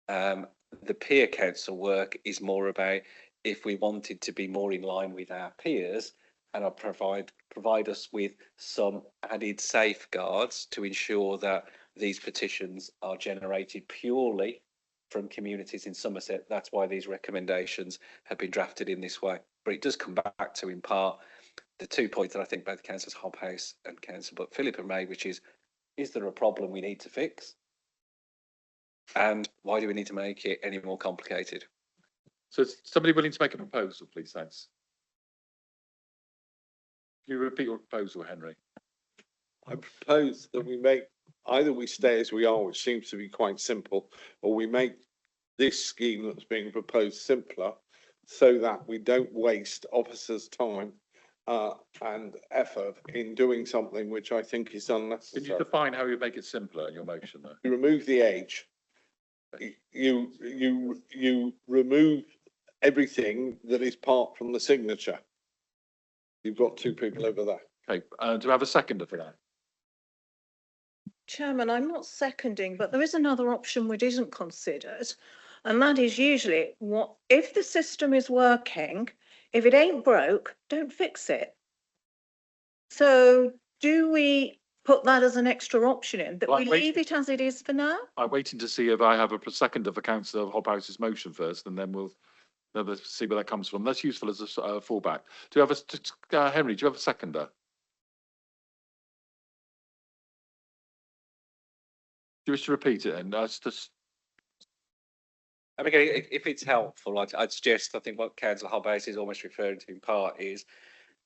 The peer council work is more about if we wanted to be more in line with our peers and provide us with some added safeguards to ensure that these petitions are generated purely from communities in Somerset. That's why these recommendations have been drafted in this way. But it does come back to, in part, the 2 points that I think both Councillors Hobhouse and Councillor Philip have made, which is there a problem we need to fix? And why do we need to make it any more complicated?
So is somebody willing to make a proposal, please? Thanks. Can you repeat your proposal, Henry?
I propose that we make, either we stay as we are, which seems to be quite simple, or we make this scheme that's being proposed simpler so that we don't waste officers' time and effort in doing something which I think is unnecessary.
Can you define how you make it simpler in your motion, though?
You remove the age. You remove everything that is part from the signature. You've got two people over there.
Okay, do we have a seconder for that?
Chairman, I'm not seconding, but there is another option which isn't considered, and that is usually what if the system is working, if it ain't broke, don't fix it. So do we put that as an extra option in, that
Well,
we
I'm waiting-
leave it as it is for now?
I'm waiting to see if I have a seconder for Councillor Hobhouse's motion first, and then we'll see where that comes from. That's useful as a fallback. Do you have a, Henry, do you have a seconder? Do you wish to repeat it then? That's just,
I mean, if it's helpful, I'd suggest, I think what Councillor Hobhouse is almost referring to in part is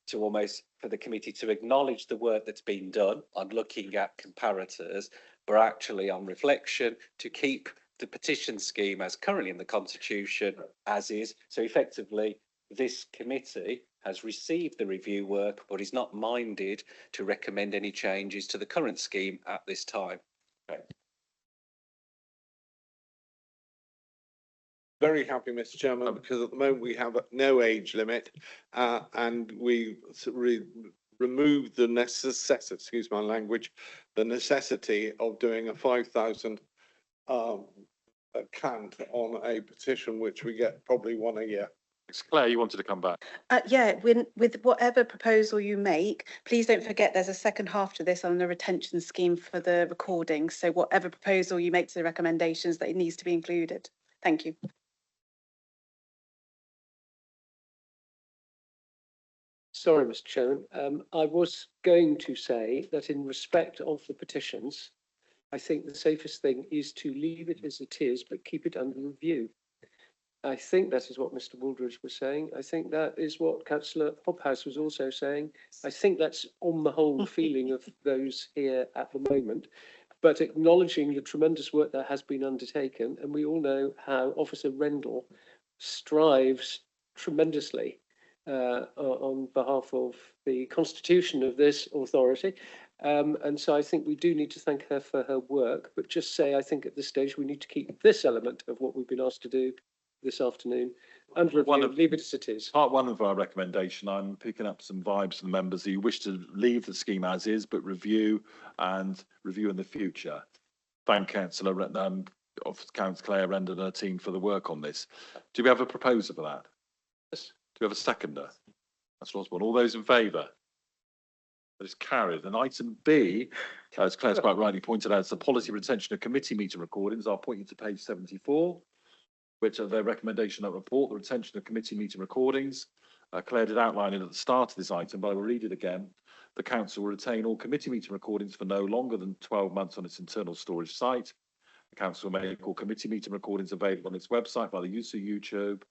to almost for the committee to acknowledge the work that's been done on looking at comparators, but actually on reflection to keep the petition scheme as currently in the Constitution as is. So effectively, this committee has received the review work, but is not minded to recommend any changes to the current scheme at this time. Okay.
Very happy, Mr. Chairman, because at the moment we have no age limit and we remove the necessity, excuse my language, the necessity of doing a 5,000 cant on a petition, which we get probably one a year.
Claire, you wanted to come back.
Yeah, with whatever proposal you make, please don't forget there's a second half to this on the retention scheme for the recording. So whatever proposal you make to the recommendations, that it needs to be included. Thank you.
Sorry, Mr. Chairman. I was going to say that in respect of the petitions, I think the safest thing is to leave it as it is, but keep it under review. I think that is what Mr. Wooldridge was saying. I think that is what Councillor Hobhouse was also saying. I think that's on the whole the feeling of those here at the moment, but acknowledging the tremendous work that has been undertaken. And we all know how Officer Rendell strives tremendously on behalf of the constitution of this authority. And so I think we do need to thank her for her work, but just say, I think at this stage, we need to keep this element of what we've been asked to do this afternoon under review, leave it as it is.
Part one of our recommendation, I'm picking up some vibes from the members who wish to leave the scheme as is, but review in the future. Thank Councillor Claire Rendon and her team for the work on this. Do we have a proposal for that? Yes. Do we have a seconder? That's Osborne. All those in favour? That is carried. And item B, as Claire's quite rightly pointed out, it's the policy retention of committee meeting recordings. I'll point you to page 74. which are their recommendation that report, the retention of committee meeting recordings. Claire did outline it at the start of this item, but I will read it again. The council will retain all committee meeting recordings for no longer than 12 months on its internal storage site. The council will make all committee meeting recordings available on its website by the use of YouTube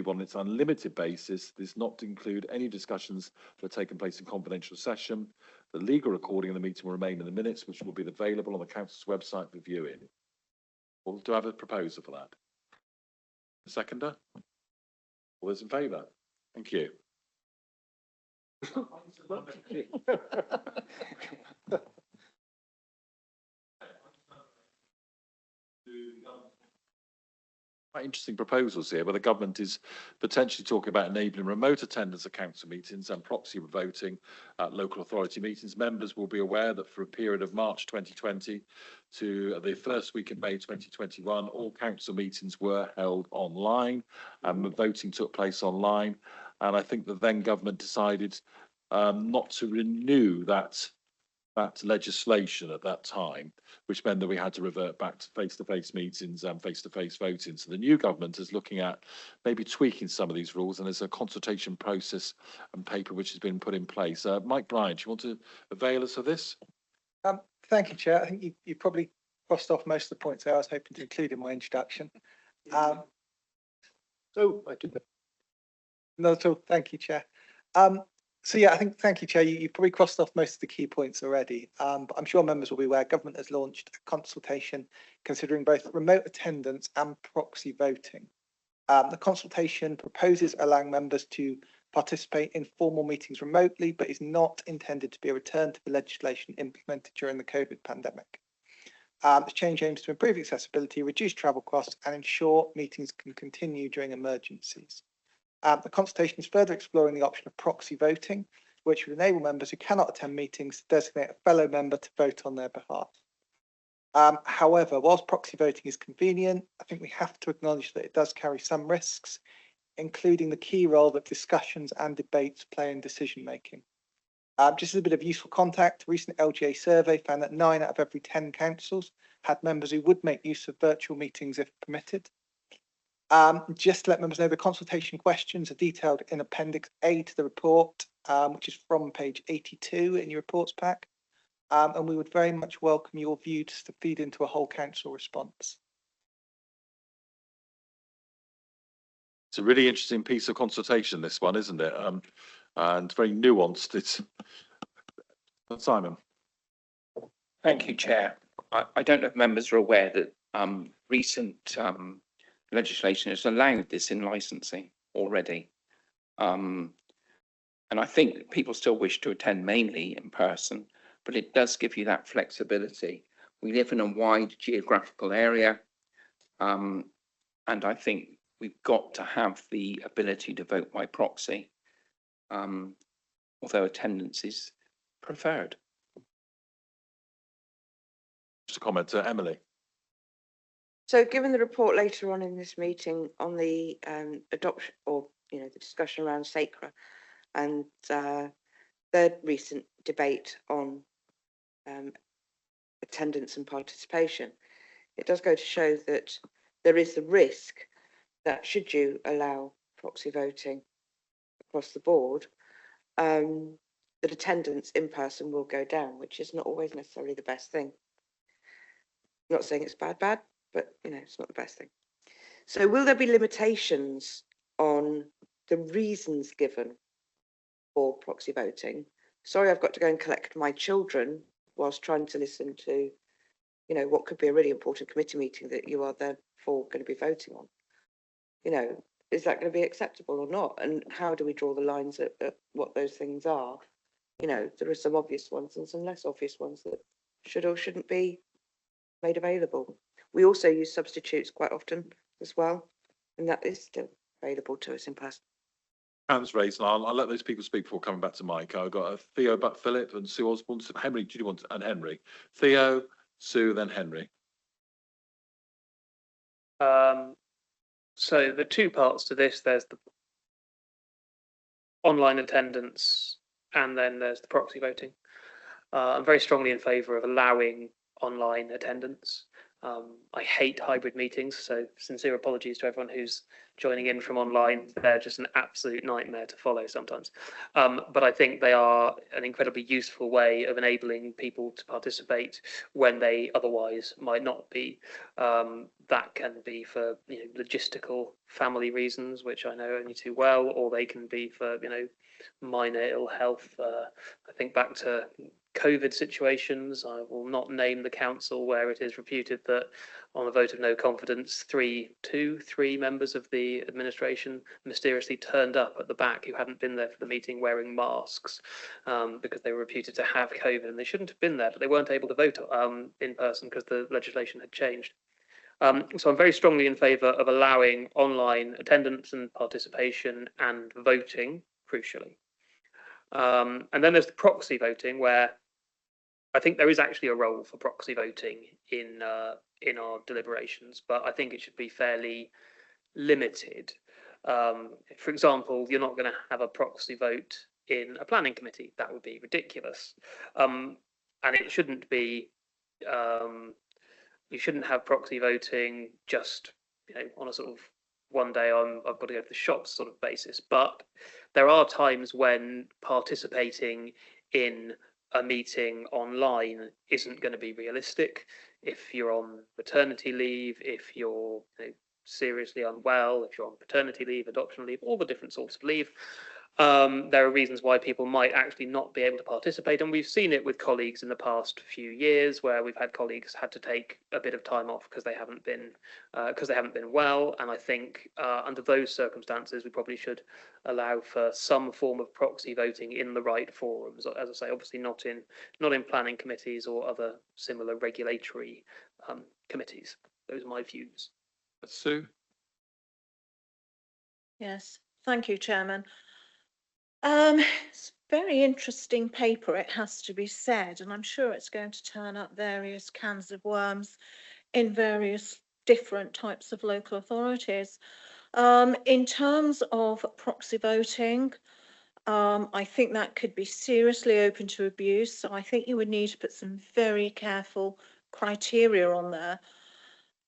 on its unlimited basis. This not to include any discussions that have taken place in confidential session. The legal recording of the meeting will remain in the minutes, which will be available on the council's website for viewing. Well, do I have a proposal for that? A seconder? All those in favour? Thank you. Quite interesting proposals here, where the government is potentially talking about enabling remote attendance at council meetings and proxy voting at local authority meetings. Members will be aware that for a period of March 2020 to the first week in May 2021, all council meetings were held online and the voting took place online. And I think the then government decided not to renew that legislation at that time, which meant that we had to revert back to face-to-face meetings and face-to-face voting. So the new government is looking at maybe tweaking some of these rules, and there's a consultation process and paper which has been put in place. Mike Bryant, do you want to avail us of this?
Thank you, Chair. I think you probably crossed off most of the points I was hoping to include in my introduction.
So I did that.
Not at all. Thank you, Chair. So yeah, I think, thank you, Chair. You probably crossed off most of the key points already, but I'm sure members will be aware government has launched a consultation considering both remote attendance and proxy voting. The consultation proposes allowing members to participate in formal meetings remotely, but is not intended to be a return to the legislation implemented during the COVID pandemic. This change aims to improve accessibility, reduce travel costs, and ensure meetings can continue during emergencies. The consultation is further exploring the option of proxy voting, which would enable members who cannot attend meetings to designate a fellow member to vote on their behalf. However, whilst proxy voting is convenient, I think we have to acknowledge that it does carry some risks, including the key role that discussions and debates play in decision making. Just as a bit of useful context, a recent LGA survey found that 9 out of every 10 councils had members who would make use of virtual meetings if permitted. Just to let members know, the consultation questions are detailed in Appendix A to the report, which is from page 82 in your reports pack. And we would very much welcome your views to feed into a whole council response.
It's a really interesting piece of consultation, this one, isn't it? And very nuanced. It's Simon.
Thank you, Chair. I don't know if members are aware that recent legislation has allowed this in licensing already. And I think people still wish to attend mainly in person, but it does give you that flexibility. We live in a wide geographical area, and I think we've got to have the ability to vote by proxy, although attendance is preferred.
Just a comment to Emily.
So given the report later on in this meeting on the adoption or, the discussion around SACRA and the recent debate on attendance and participation, it does go to show that there is the risk that should you allow proxy voting across the board, that attendance in person will go down, which is not always necessarily the best thing. I'm not saying it's bad, but it's not the best thing. So will there be limitations on the reasons given for proxy voting? Sorry, I've got to go and collect my children whilst trying to listen to, what could be a really important committee meeting that you are therefore going to be voting on. Is that going to be acceptable or not? And how do we draw the lines at what those things are? There are some obvious ones and some less obvious ones that should or shouldn't be made available. We also use substitutes quite often as well, and that is still available to us in person.
Hands raised, and I'll let those people speak before coming back to Mike. I've got Theo, but Philip and Sue Osborne. Henry, do you want and Henry? Theo, Sue, then Henry.
So the two parts to this, there's the online attendance and then there's the proxy voting. I'm very strongly in favour of allowing online attendance. I hate hybrid meetings, so sincere apologies to everyone who's joining in from online. They're just an absolute nightmare to follow sometimes. But I think they are an incredibly useful way of enabling people to participate when they otherwise might not be. That can be for logistical family reasons, which I know only too well, or they can be for minor ill health. I think back to COVID situations. I will not name the council where it is reputed that on a vote of no confidence, three members of the administration mysteriously turned up at the back who hadn't been there for the meeting wearing masks because they were reputed to have COVID, and they shouldn't have been there, but they weren't able to vote in person because the legislation had changed. So I'm very strongly in favour of allowing online attendance and participation and voting, crucially. And then there's the proxy voting, where I think there is actually a role for proxy voting in our deliberations, but I think it should be fairly limited. For example, you're not going to have a proxy vote in a planning committee. That would be ridiculous. And it shouldn't be, you shouldn't have proxy voting just on a sort of one day I've got to go to the shops sort of basis. But there are times when participating in a meeting online isn't going to be realistic. If you're on maternity leave, if you're seriously unwell, if you're on paternity leave, adoption leave, all the different sorts of leave, there are reasons why people might actually not be able to participate, and we've seen it with colleagues in the past few years where we've had colleagues had to take a bit of time off because they haven't been well. And I think under those circumstances we probably should allow for some form of proxy voting in the right forums. As I say, obviously not in planning committees or other similar regulatory committees. Those are my views.
Sue?
Yes, thank you, Chairman. It's a very interesting paper, it has to be said, and I'm sure it's going to turn up various cans of worms in various different types of local authorities. In terms of proxy voting, I think that could be seriously open to abuse. So I think you would need to put some very careful criteria on there.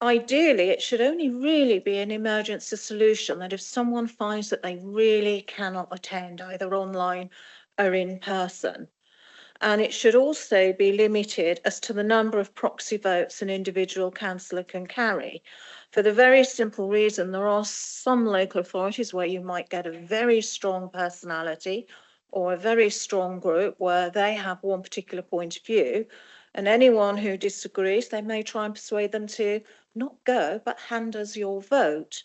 Ideally, it should only really be an emergency solution, that if someone finds that they really cannot attend either online or in person. And it should also be limited as to the number of proxy votes an individual councillor can carry, for the very simple reason there are some local authorities where you might get a very strong personality or a very strong group where they have one particular point of view, and anyone who disagrees, they may try and persuade them to not go, but hand us your vote.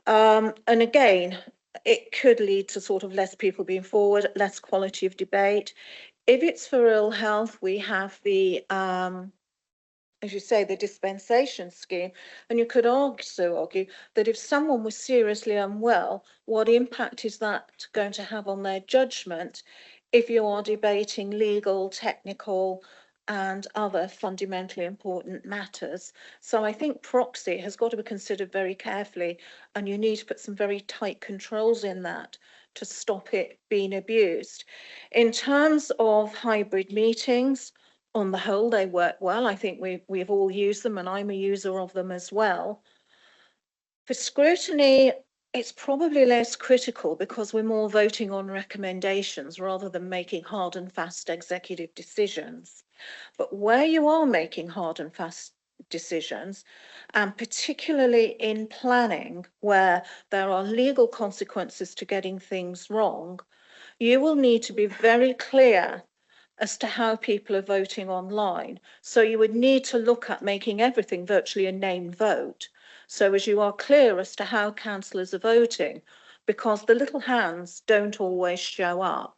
And again, it could lead to sort of less people being forward, less quality of debate. If it's for ill health, we have the, as you say, the dispensation scheme. And you could also argue that if someone was seriously unwell, what impact is that going to have on their judgment if you are debating legal, technical, and other fundamentally important matters? So I think proxy has got to be considered very carefully, and you need to put some very tight controls in that to stop it being abused. In terms of hybrid meetings, on the whole, they work well. I think we've all used them, and I'm a user of them as well. For scrutiny, it's probably less critical because we're more voting on recommendations rather than making hard and fast executive decisions. But where you are making hard and fast decisions, and particularly in planning where there are legal consequences to getting things wrong, you will need to be very clear as to how people are voting online. So you would need to look at making everything virtually a named vote, so as you are clear as to how councillors are voting, because the little hands don't always show up.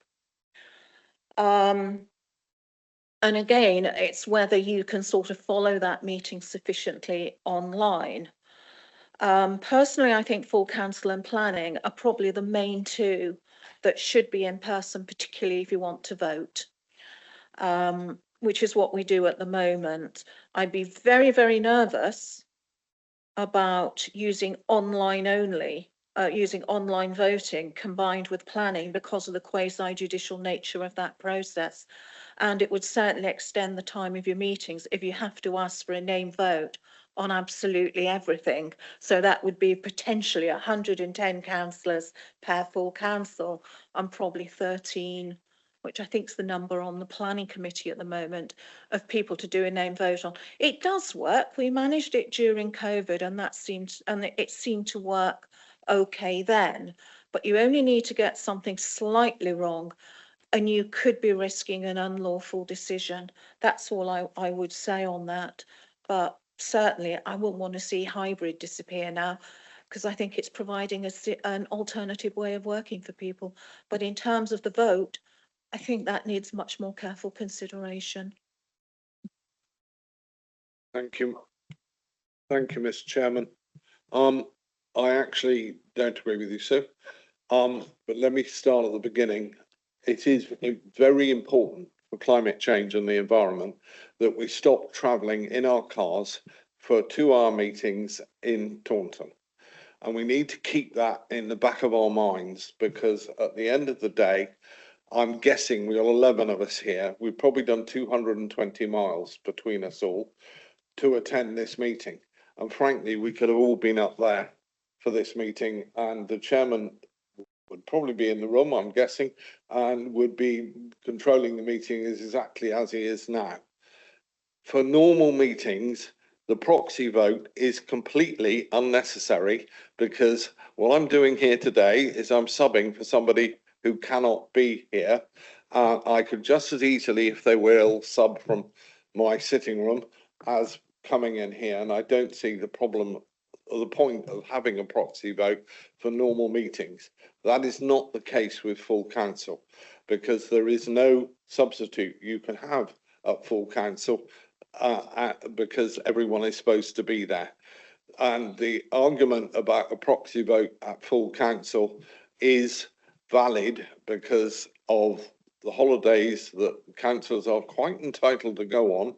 And again, it's whether you can sort of follow that meeting sufficiently online. Personally, I think full council and planning are probably the main two that should be in person, particularly if you want to vote, which is what we do at the moment. I'd be very, very nervous about using online only using online voting combined with planning because of the quasi-judicial nature of that process. And it would certainly extend the time of your meetings if you have to ask for a name vote on absolutely everything. So that would be potentially 110 councillors per full council and probably 13, which I think is the number on the planning committee at the moment, of people to do a name vote on. It does work. We managed it during COVID and it seemed to work okay then, but you only need to get something slightly wrong and you could be risking an unlawful decision. That's all I would say on that. But certainly I wouldn't want to see hybrid disappear now, because I think it's providing an alternative way of working for people. But in terms of the vote, I think that needs much more careful consideration.
Thank you. Thank you, Mr. Chairman. I actually don't agree with you, Sue. But let me start at the beginning. It is very important for climate change and the environment that we stop travelling in our cars for 2-hour meetings in Taunton. And we need to keep that in the back of our minds, because at the end of the day, I'm guessing we are 11 of us here. We've probably done 220 miles between us all to attend this meeting. And frankly, we could have all been up there for this meeting, and the chairman would probably be in the room, I'm guessing, and would be controlling the meeting exactly as he is now. For normal meetings, the proxy vote is completely unnecessary, because what I'm doing here today is I'm subbing for somebody who cannot be here. I could just as easily, if they will, sub from my sitting room as coming in here, and I don't see the problem or the point of having a proxy vote for normal meetings. That is not the case with full council, because there is no substitute you can have at full council, because everyone is supposed to be there. And the argument about a proxy vote at full council is valid because of the holidays that councillors are quite entitled to go on,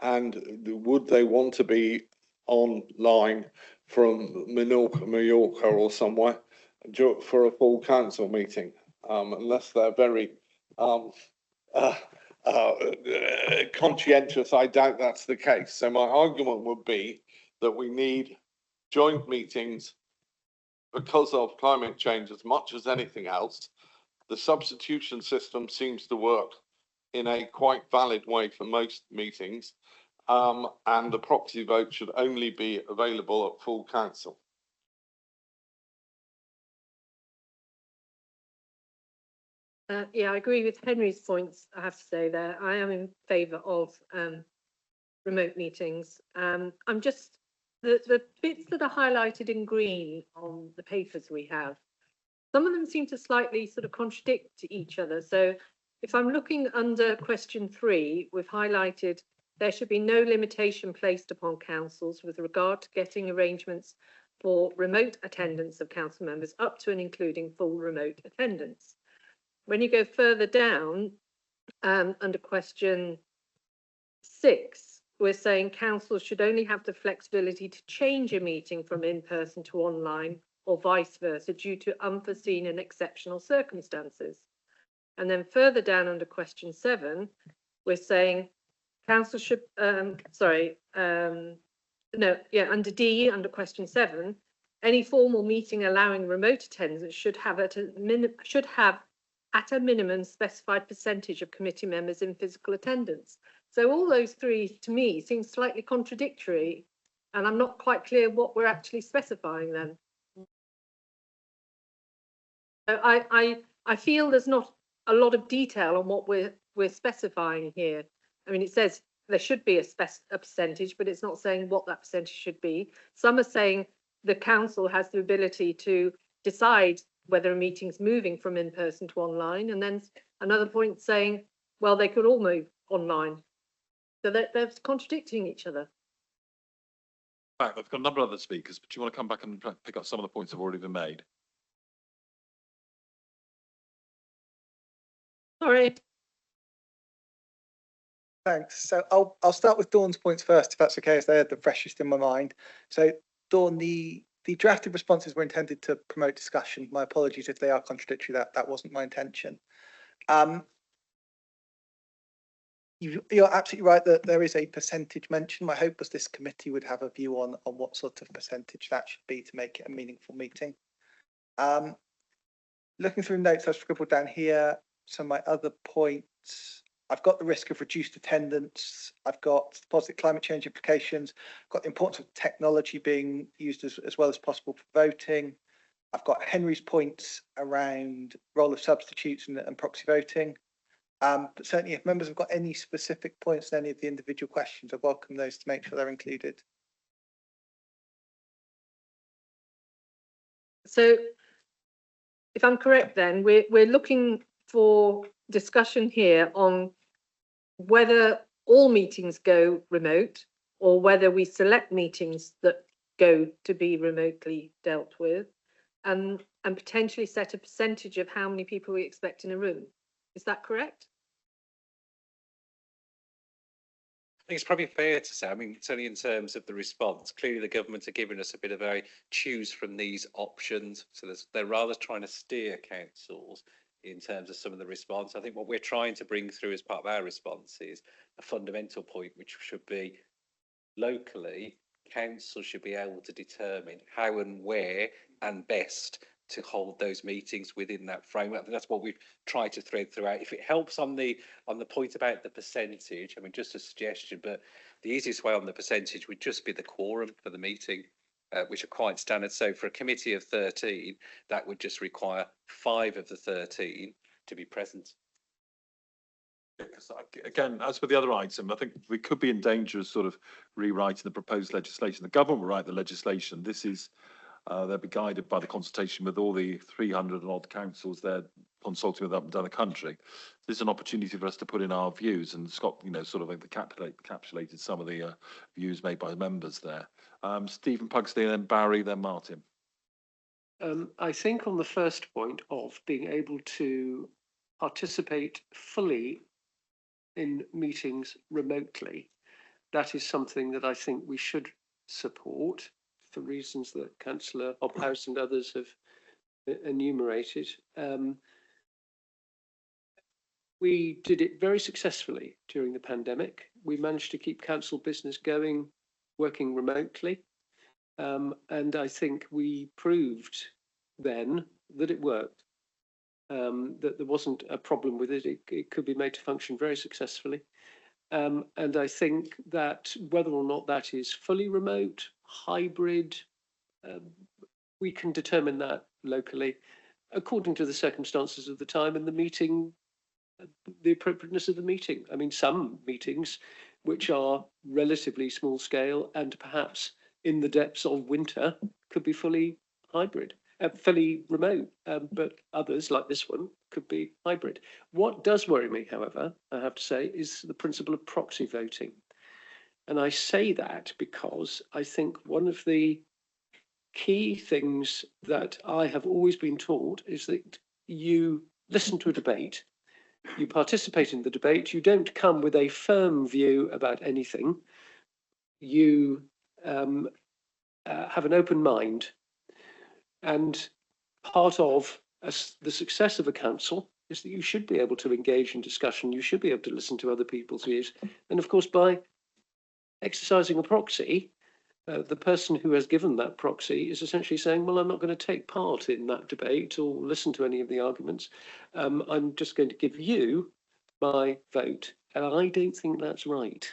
and would they want to be online from Mallorca or somewhere for a full council meeting, unless they're very conscientious. I doubt that's the case. So my argument would be that we need joint meetings because of climate change as much as anything else. The substitution system seems to work in a quite valid way for most meetings, and the proxy vote should only be available at full council.
Yeah, I agree with Henry's points, I have to say there. I am in favour of remote meetings. I'm just, the bits that are highlighted in green on the papers we have, some of them seem to slightly sort of contradict each other. So if I'm looking under question 3, we've highlighted there should be no limitation placed upon councils with regard to getting arrangements for remote attendance of council members up to and including full remote attendance. When you go further down, under question 6, we're saying councils should only have the flexibility to change a meeting from in-person to online or vice versa due to unforeseen and exceptional circumstances. And then further down under question 7, we're saying council should, under D, under question 7, any formal meeting allowing remote attendance should have at a minimum specified percentage of committee members in physical attendance. So all those 3 to me seem slightly contradictory, and I'm not quite clear what we're actually specifying then. So I feel there's not a lot of detail on what we're specifying here. I mean, it says there should be a percentage, but it's not saying what that percentage should be. Some are saying the council has the ability to decide whether a meeting's moving from in-person to online, and then another point saying, well, they could all move online. So they're contradicting each other.
Right, I've got a number of other speakers, but do you want to come back and pick up some of the points that have already been made?
Sorry.
Thanks. So I'll start with Dawn's points first, if that's okay, as they're the freshest in my mind. So Dawn, the the drafted responses were intended to promote discussion. My apologies if they are contradictory. That wasn't my intention. You're absolutely right that there is a percentage mention. My hope was this committee would have a view on what sort of percentage that should be to make it a meaningful meeting. Looking through notes, I've scribbled down here some of my other points. I've got the risk of reduced attendance. I've got positive climate change implications. I've got the importance of technology being used as well as possible for voting. I've got Henry's points around role of substitutes and proxy voting. But certainly if members have got any specific points on any of the individual questions, I welcome those to make sure they're included.
So if I'm correct, then we're looking for discussion here on whether all meetings go remote or whether we select meetings that go to be remotely dealt with, and potentially set a percentage of how many people we expect in a room. Is that correct?
I think it's probably fair to say, I mean, certainly in terms of the response, clearly the government are giving us a bit of a choose from these options. So they're rather trying to steer councils in terms of some of the response. I think what we're trying to bring through as part of our response is a fundamental point, which should be locally, councils should be able to determine how and where and best to hold those meetings within that framework. I think that's what we've tried to thread throughout. If it helps on the point about the percentage, I mean, just a suggestion, but the easiest way on the percentage would just be the quorum for the meeting, which are quite standard. So for a committee of 13, that would just require 5 of the 13 to be present.
Again, as for the other item, I think we could be in danger of sort of rewriting the proposed legislation. The government will write the legislation. This is they'll be guided by the consultation with all the 300 and odd councils they're consulting with up and down the country. This is an opportunity for us to put in our views, and Scott, sort of encapsulated some of the views made by members there. Stephen Pugsley, then Barry, then Martin.
I think on the first point of being able to participate fully in meetings remotely, that is something that I think we should support for reasons that Councillor Hobhouse and others have enumerated. We did it very successfully during the pandemic. We managed to keep council business going, working remotely. And I think we proved then that it worked, that there wasn't a problem with it. It could be made to function very successfully. And I think that whether or not that is fully remote, hybrid, we can determine that locally according to the circumstances of the time and the meeting, the appropriateness of the meeting. I mean, some meetings which are relatively small scale and perhaps in the depths of winter could be fully hybrid, fully remote, but others like this one could be hybrid. What does worry me, however, I have to say, is the principle of proxy voting. And I say that because I think one of the key things that I have always been taught is that you listen to a debate, you participate in the debate, you don't come with a firm view about anything, you have an open mind. And part of the success of a council is that you should be able to engage in discussion, you should be able to listen to other people's views. And of course, by exercising a proxy, the person who has given that proxy is essentially saying, well, I'm not going to take part in that debate or listen to any of the arguments. I'm just going to give you my vote. And I don't think that's right,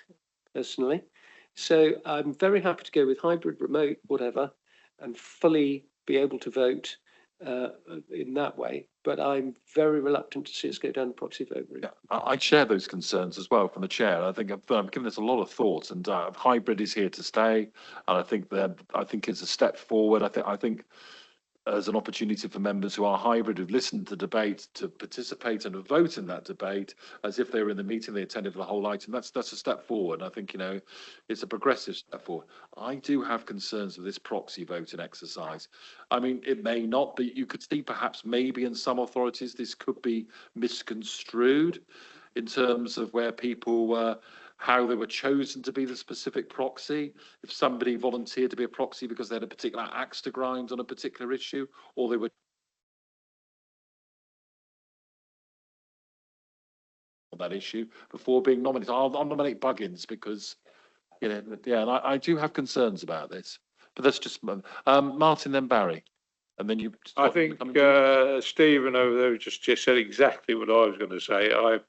personally. So I'm very happy to go with hybrid, remote, whatever, and fully be able to vote in that way. But I'm very reluctant to see us go down the proxy vote route.
Yeah, I share those concerns as well from the chair. I think I've given this a lot of thought, and hybrid is here to stay. And I think it's a step forward. I think as an opportunity for members who are hybrid, who've listened to debate, to participate and vote in that debate as if they were in the meeting, they attended the whole item. That's a step forward. I think, it's a progressive step forward. I do have concerns with this proxy voting exercise. I mean, it may not be, you could see perhaps maybe in some authorities this could be misconstrued in terms of where people how they were chosen to be the specific proxy, if somebody volunteered to be a proxy because they had a particular axe to grind on a particular issue, or they were on that issue before being nominated. I'll nominate Buggins because, you know, yeah, and I do have concerns about this, but that's just, Martin, then Barry, and then you.
I think Stephen over there just said exactly what I was going to say. I have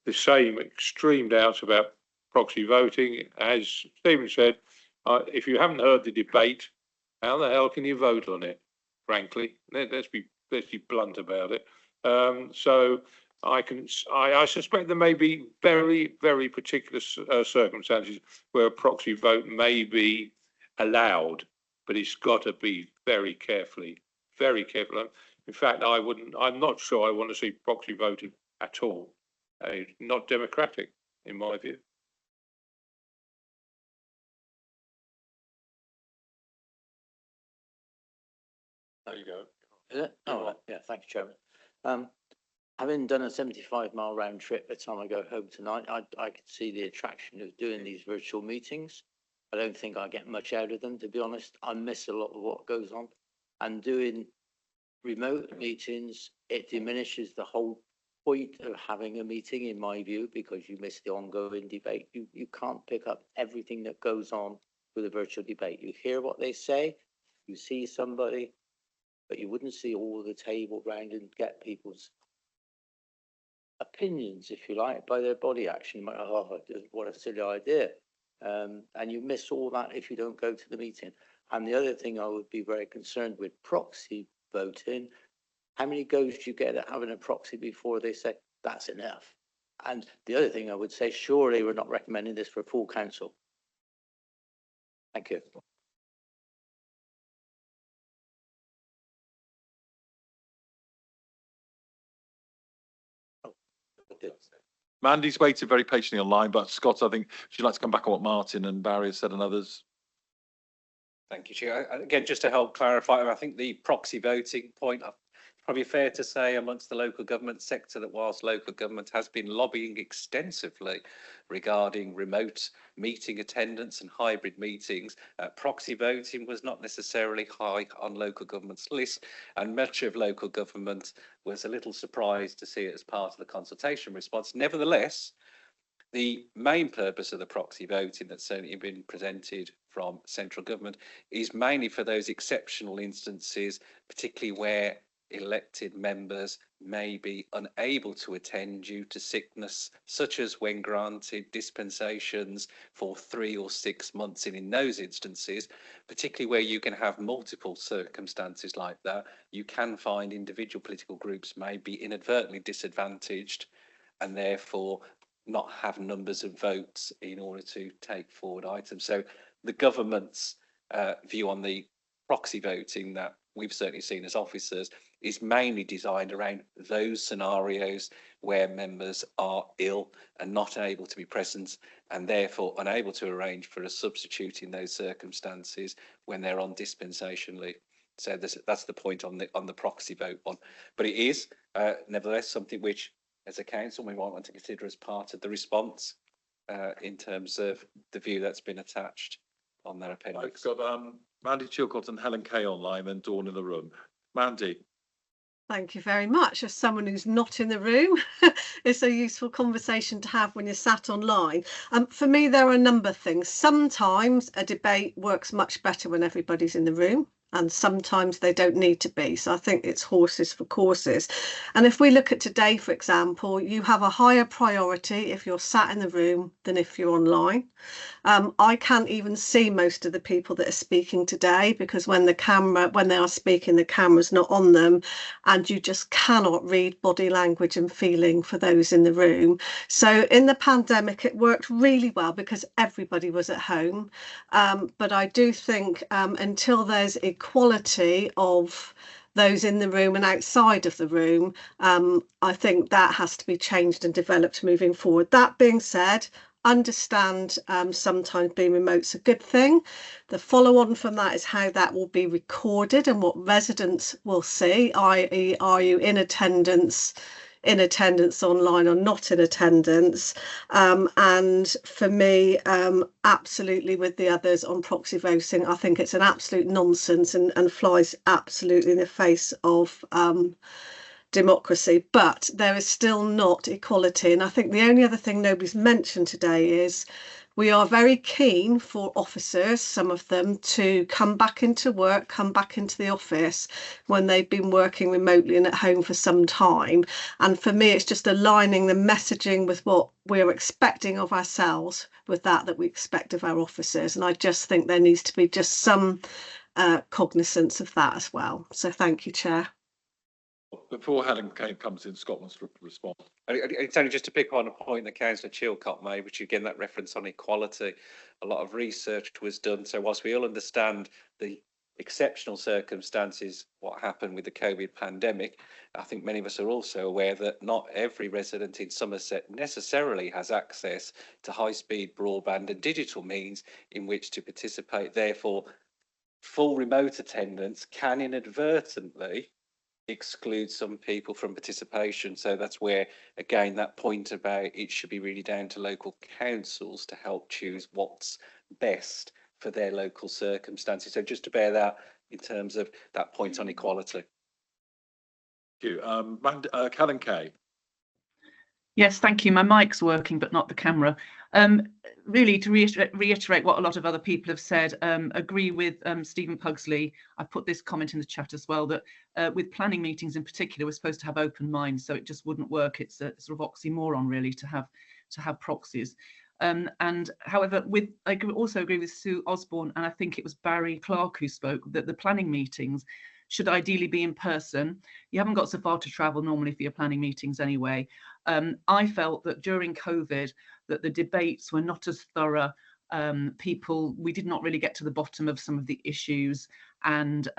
the same extreme doubts about proxy voting. As Stephen said, if you haven't heard the debate, how the hell can you vote on it? Frankly, let's be blunt about it. So I suspect there may be very, very particular circumstances where a proxy vote may be allowed, but it's got to be very careful. In fact, I'm not sure I want to see proxy voting at all. Not democratic, in my view.
There you go. Is it? Oh, right. Yeah, thank you, Chairman. Having done a 75-mile round trip by the time I go home tonight, I could see the attraction of doing these virtual meetings. I don't think I get much out of them, to be honest. I miss a lot of what goes on. And doing remote meetings, it diminishes the whole point of having a meeting, in my view, because you miss the ongoing debate. You can't pick up everything that goes on with a virtual debate. You hear what they say, you see somebody, but you wouldn't see all the table round and get people's opinions, if you like, by their body action. You might, oh, what a silly idea. And you miss all that if you don't go to the meeting. And the other thing I would be very concerned with proxy voting, how many goes do you get at having a proxy before they say that's enough? And the other thing I would say, surely we're not recommending this for full council. Thank you.
Mandy's waited very patiently online, but Scott, I think she'd like to come back on what Martin and Barry have said and others.
Thank you, Chair. Again, just to help clarify, I think the proxy voting point, probably fair to say amongst the local government sector that whilst local government has been lobbying extensively regarding remote meeting attendance and hybrid meetings, proxy voting was not necessarily high on local government's list, and much of local government was a little surprised to see it as part of the consultation response. Nevertheless, the main purpose of the proxy voting that's certainly been presented from central government is mainly for those exceptional instances, particularly where elected members may be unable to attend due to sickness, such as when granted dispensations for 3 or 6 months. And in those instances, particularly where you can have multiple circumstances like that, you can find individual political groups may be inadvertently disadvantaged and therefore not have numbers of votes in order to take forward items. So the government's view on the proxy voting that we've certainly seen as officers is mainly designed around those scenarios where members are ill and not able to be present and therefore unable to arrange for a substitute in those circumstances when they're on dispensation leave. So that's the point on the proxy vote one. But it is nevertheless something which, as a council, we might want to consider as part of the response in terms of the view that's been attached on their appendix.
I've got Mandy Chilcott and Helen Kay online, then Dawn in the room. Mandy.
Thank you very much. As someone who's not in the room, it's a useful conversation to have when you're sat online. For me, there are a number of things. Sometimes a debate works much better when everybody's in the room, and sometimes they don't need to be. So I think it's horses for courses. And if we look at today, for example, you have a higher priority if you're sat in the room than if you're online. I can't even see most of the people that are speaking today because when they are speaking, the camera's not on them, and you just cannot read body language and feeling for those in the room. So in the pandemic, it worked really well because everybody was at home. But I do think until there's equality of those in the room and outside of the room, I think that has to be changed and developed moving forward. That being said, understand sometimes being remote's a good thing. The follow on from that is how that will be recorded and what residents will see, i.e. are you in attendance in attendance online or not in attendance. And for me, absolutely with the others on proxy voting, I think it's an absolute nonsense and flies absolutely in the face of democracy. But there is still not equality. And I think the only other thing nobody's mentioned today is we are very keen for officers, some of them, to come back into work, come back into the office when they've been working remotely and at home for some time. And for me, it's just aligning the messaging with what we're expecting of ourselves with that we expect of our officers. And I just think there needs to be just some cognizance of that as well. So thank you, Chair.
Before Helen Kane comes in, Scott wants to respond.
It's only just to pick on a point that Councillor Chilcott made, which again, that reference on equality. A lot of research was done. So whilst we all understand the exceptional circumstances, what happened with the COVID pandemic, I think many of us are also aware that not every resident in Somerset necessarily has access to high-speed broadband and digital means in which to participate. Therefore, full remote attendance can inadvertently exclude some people from participation. So that's where, again, that point about it should be really down to local councils to help choose what's best for their local circumstances. So just to bear that in terms of that point on equality.
Thank you. Helen Kay.
Yes, thank you. My mic's working, but not the camera. Really, to reiterate what a lot of other people have said, agree with Stephen Pugsley. I put this comment in the chat as well, that with planning meetings in particular, we're supposed to have open minds, so it just wouldn't work. It's a sort of oxymoron, really, to have proxies. And however, I also agree with Sue Osborne, and I think it was Barry Clark who spoke, that the planning meetings should ideally be in person. You haven't got so far to travel normally for your planning meetings anyway. I felt that during COVID that the debates were not as thorough. We did not really get to the bottom of some of the issues, and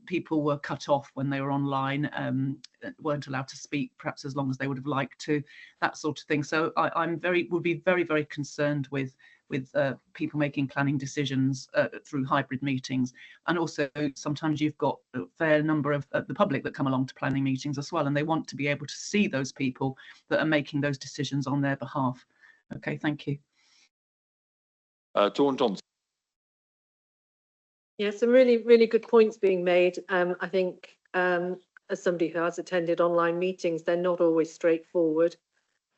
people were cut off when they were online, weren't allowed to speak perhaps as long as they would have liked to, that sort of thing. So would be very concerned with people making planning decisions through hybrid meetings. And also sometimes you've got a fair number of the public that come along to planning meetings as well, and they want to be able to see those people that are making those decisions on their behalf. Okay, thank you.
Dawn Johnson.
Yeah, some really good points being made. I think as somebody who has attended online meetings, they're not always straightforward.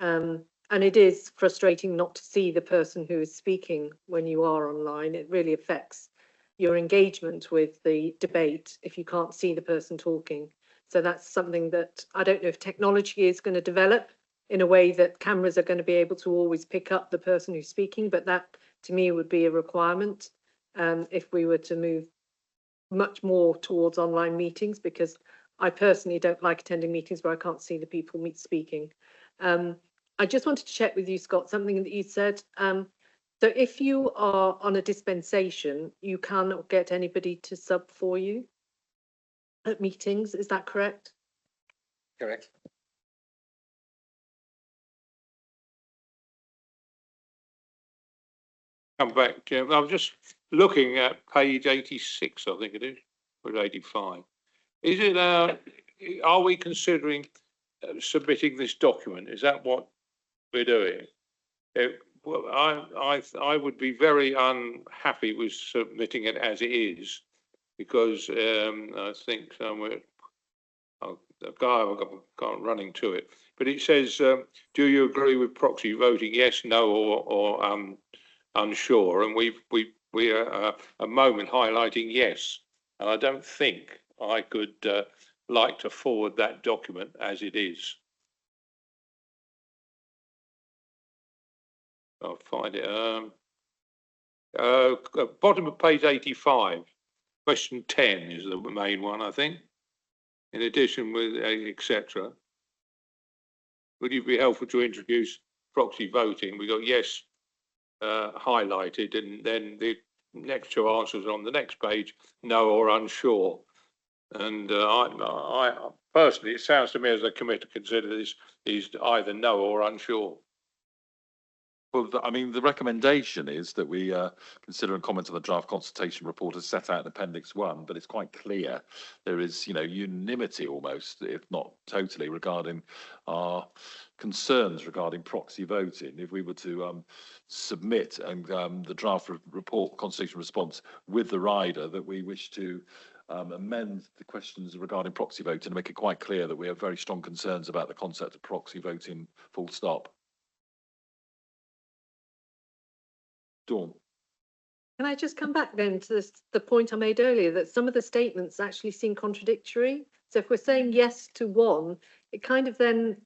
And it is frustrating not to see the person who is speaking when you are online. It really affects your engagement with the debate if you can't see the person talking. So that's something that I don't know if technology is going to develop in a way that cameras are going to be able to always pick up the person who's speaking, but that to me would be a requirement if we were to move much more towards online meetings, because I personally don't like attending meetings where I can't see the people speaking. I just wanted to check with you, Scott, something that you said. So if you are on a dispensation, you cannot get anybody to sub for you at meetings, is that correct?
Correct.
Come back, Jim. I'm just looking at page 86, I think it is, or 85. Is it, are we considering submitting this document? Is that what we're doing? Well, I would be very unhappy with submitting it as it is, because I think somewhere, I've got running to it, but it says, do you agree with proxy voting? Yes, no, or unsure, and we are a moment highlighting yes, and I don't think I could like to forward that document as it is. I'll find it. Bottom of page 85, question 10 is the main one, I think. In addition, with etc. Would you be helpful to introduce proxy voting? We got yes highlighted, and then the next two answers on the next page, no or unsure. And I personally, it sounds to me as a committee consider this is either no or unsure.
Well, I mean, the recommendation is that we consider and comment on the draft consultation report as set out in Appendix 1, but it's quite clear there is, unanimity almost, if not totally, regarding our concerns regarding proxy voting. If we were to submit and the draft report consultation response with the rider that we wish to amend the questions regarding proxy voting and make it quite clear that we have very strong concerns about the concept of proxy voting, full stop. Dawn.
Can I just come back then to the point I made earlier, that some of the statements actually seem contradictory? So if we're saying yes to one, it kind of then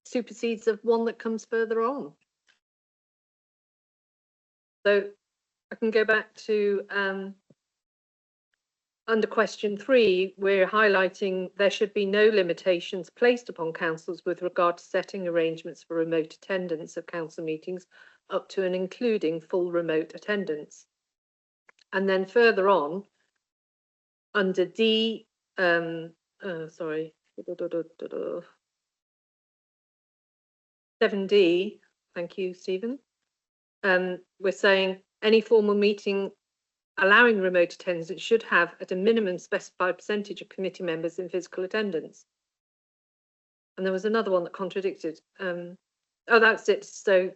supersedes of one that comes further on. So I can go back to under question 3, we're highlighting there should be no limitations placed upon councils with regard to setting arrangements for remote attendance of council meetings up to and including full remote attendance. And then further on, under D, 7D, thank you, Stephen. We're saying any formal meeting allowing remote attendance should have at a minimum specified percentage of committee members in physical attendance. And there was another one that contradicted. Oh, that's it. So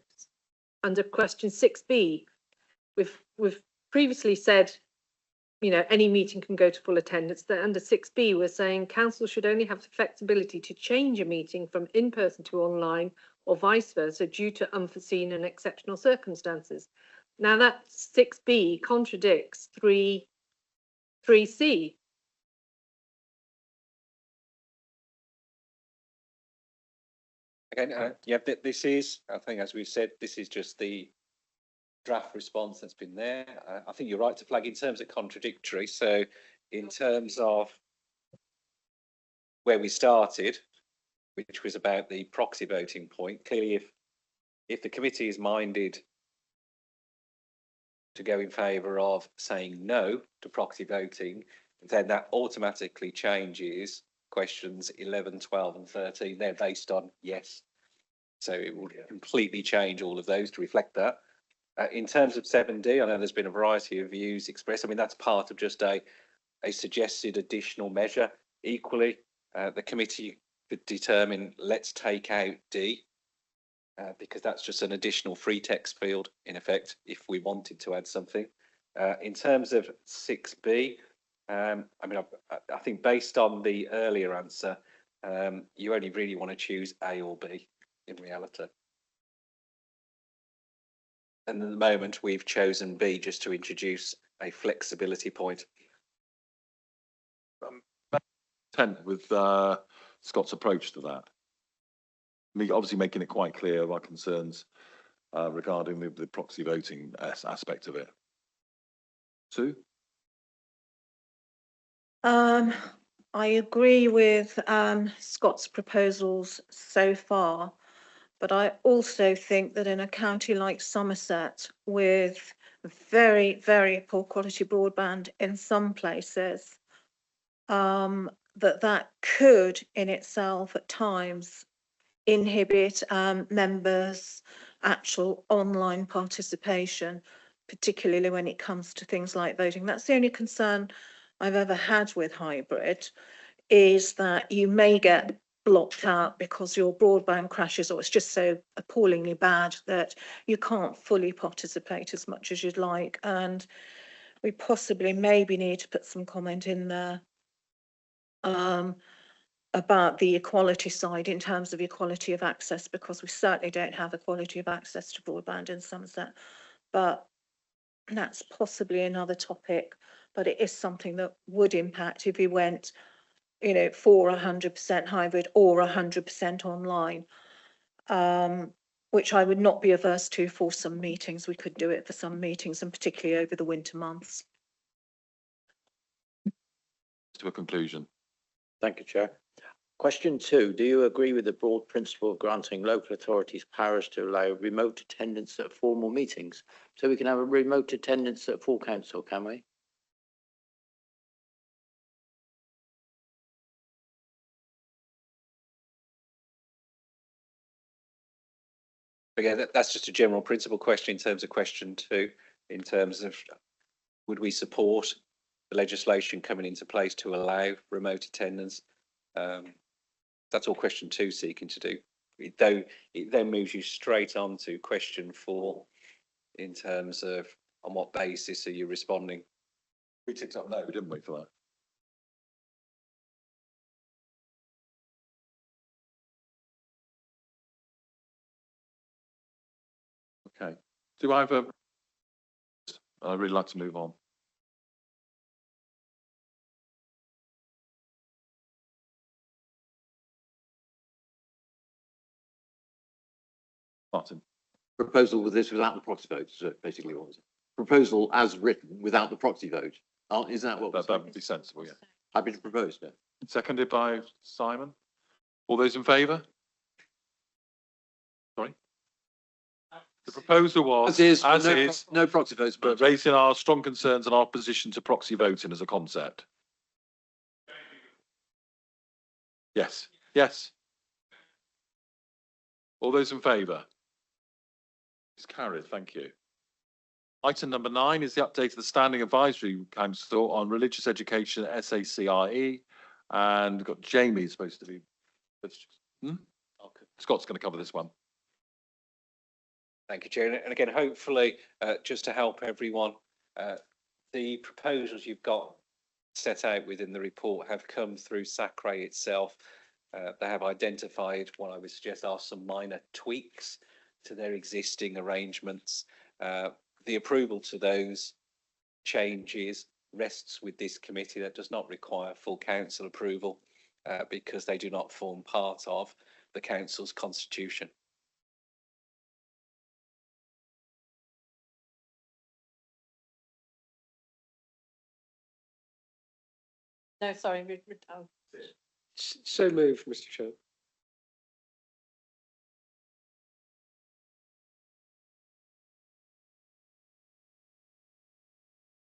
under question 6B, we've previously said, any meeting can go to full attendance. That under 6B, we're saying council should only have the flexibility to change a meeting from in-person to online or vice versa due to unforeseen and exceptional circumstances. Now that 6B contradicts 3C.
Again, yeah, this is, I think, as we've said, this is just the draft response that's been there. I think you're right to flag in terms of contradictory. So in terms of where we started, which was about the proxy voting point, clearly if the committee is minded to go in favour of saying no to proxy voting, then that automatically changes questions 11, 12 and 13. They're based on yes. So it will completely change all of those to reflect that. In terms of 7D, I know there's been a variety of views expressed. I mean, that's part of just a suggested additional measure. Equally, the committee could determine let's take out D, because that's just an additional free text field in effect if we wanted to add something. In terms of 6B, I mean, I think based on the earlier answer, you only really want to choose A or B in reality. And at the moment we've chosen B just to introduce a flexibility point.
Content with Scott's approach to that. Obviously making it quite clear of our concerns regarding the proxy voting aspect of it. Sue?
I agree with Scott's proposals so far, but I also think that in a county like Somerset with very, very poor quality broadband in some places, that could in itself at times inhibit members' actual online participation, particularly when it comes to things like voting. That's the only concern I've ever had with hybrid, is that you may get blocked out because your broadband crashes or it's just so appallingly bad that you can't fully participate as much as you'd like. And we possibly maybe need to put some comment in there about the equality side in terms of equality of access, because we certainly don't have equality of access to broadband in Somerset. But that's possibly another topic, but it is something that would impact if we went, for 100% hybrid or 100% online, which I would not be averse to for some meetings. We could do it for some meetings, and particularly over the winter months.
To a conclusion.
Thank you, Chair. Question 2, do you agree with the broad principle of granting local authorities powers to allow remote attendance at formal meetings? So we can have a remote attendance at full council, can we?
again, that's just a general principle question in terms of question 2, in terms of would we support the legislation coming into place to allow remote attendance? That's all question 2 seeking to do. It then moves you straight on to question 4 in terms of on what basis are you responding?
We ticked up no, didn't we, for that? Okay. Do I have a? I'd really like to move on. Martin.
Proposal with this without the proxy vote, so basically what was it? Proposal as written without the proxy vote. Is that what?
That would be sensible, yeah.
Happy to propose, yeah.
Seconded by Simon. All those in favour? Sorry? The proposal was, as is,
no proxy votes,
but raising our strong concerns and our position to proxy voting as a concept. Yes, yes. All those in favour? It's carried, thank you. Item number 9 is the update of the Standing Advisory Council on Religious Education, SACRE, and we've got Jamie supposed to be. Scott's going to cover this one.
Thank you, Chair. And again, hopefully, just to help everyone, the proposals you've got set out within the report have come through SACRE itself. They have identified what I would suggest are some minor tweaks to their existing arrangements. The approval to those changes rests with this committee. That does not require full council approval because they do not form part of the council's constitution.
No, sorry, we're done.
So moved, Mr. Chair.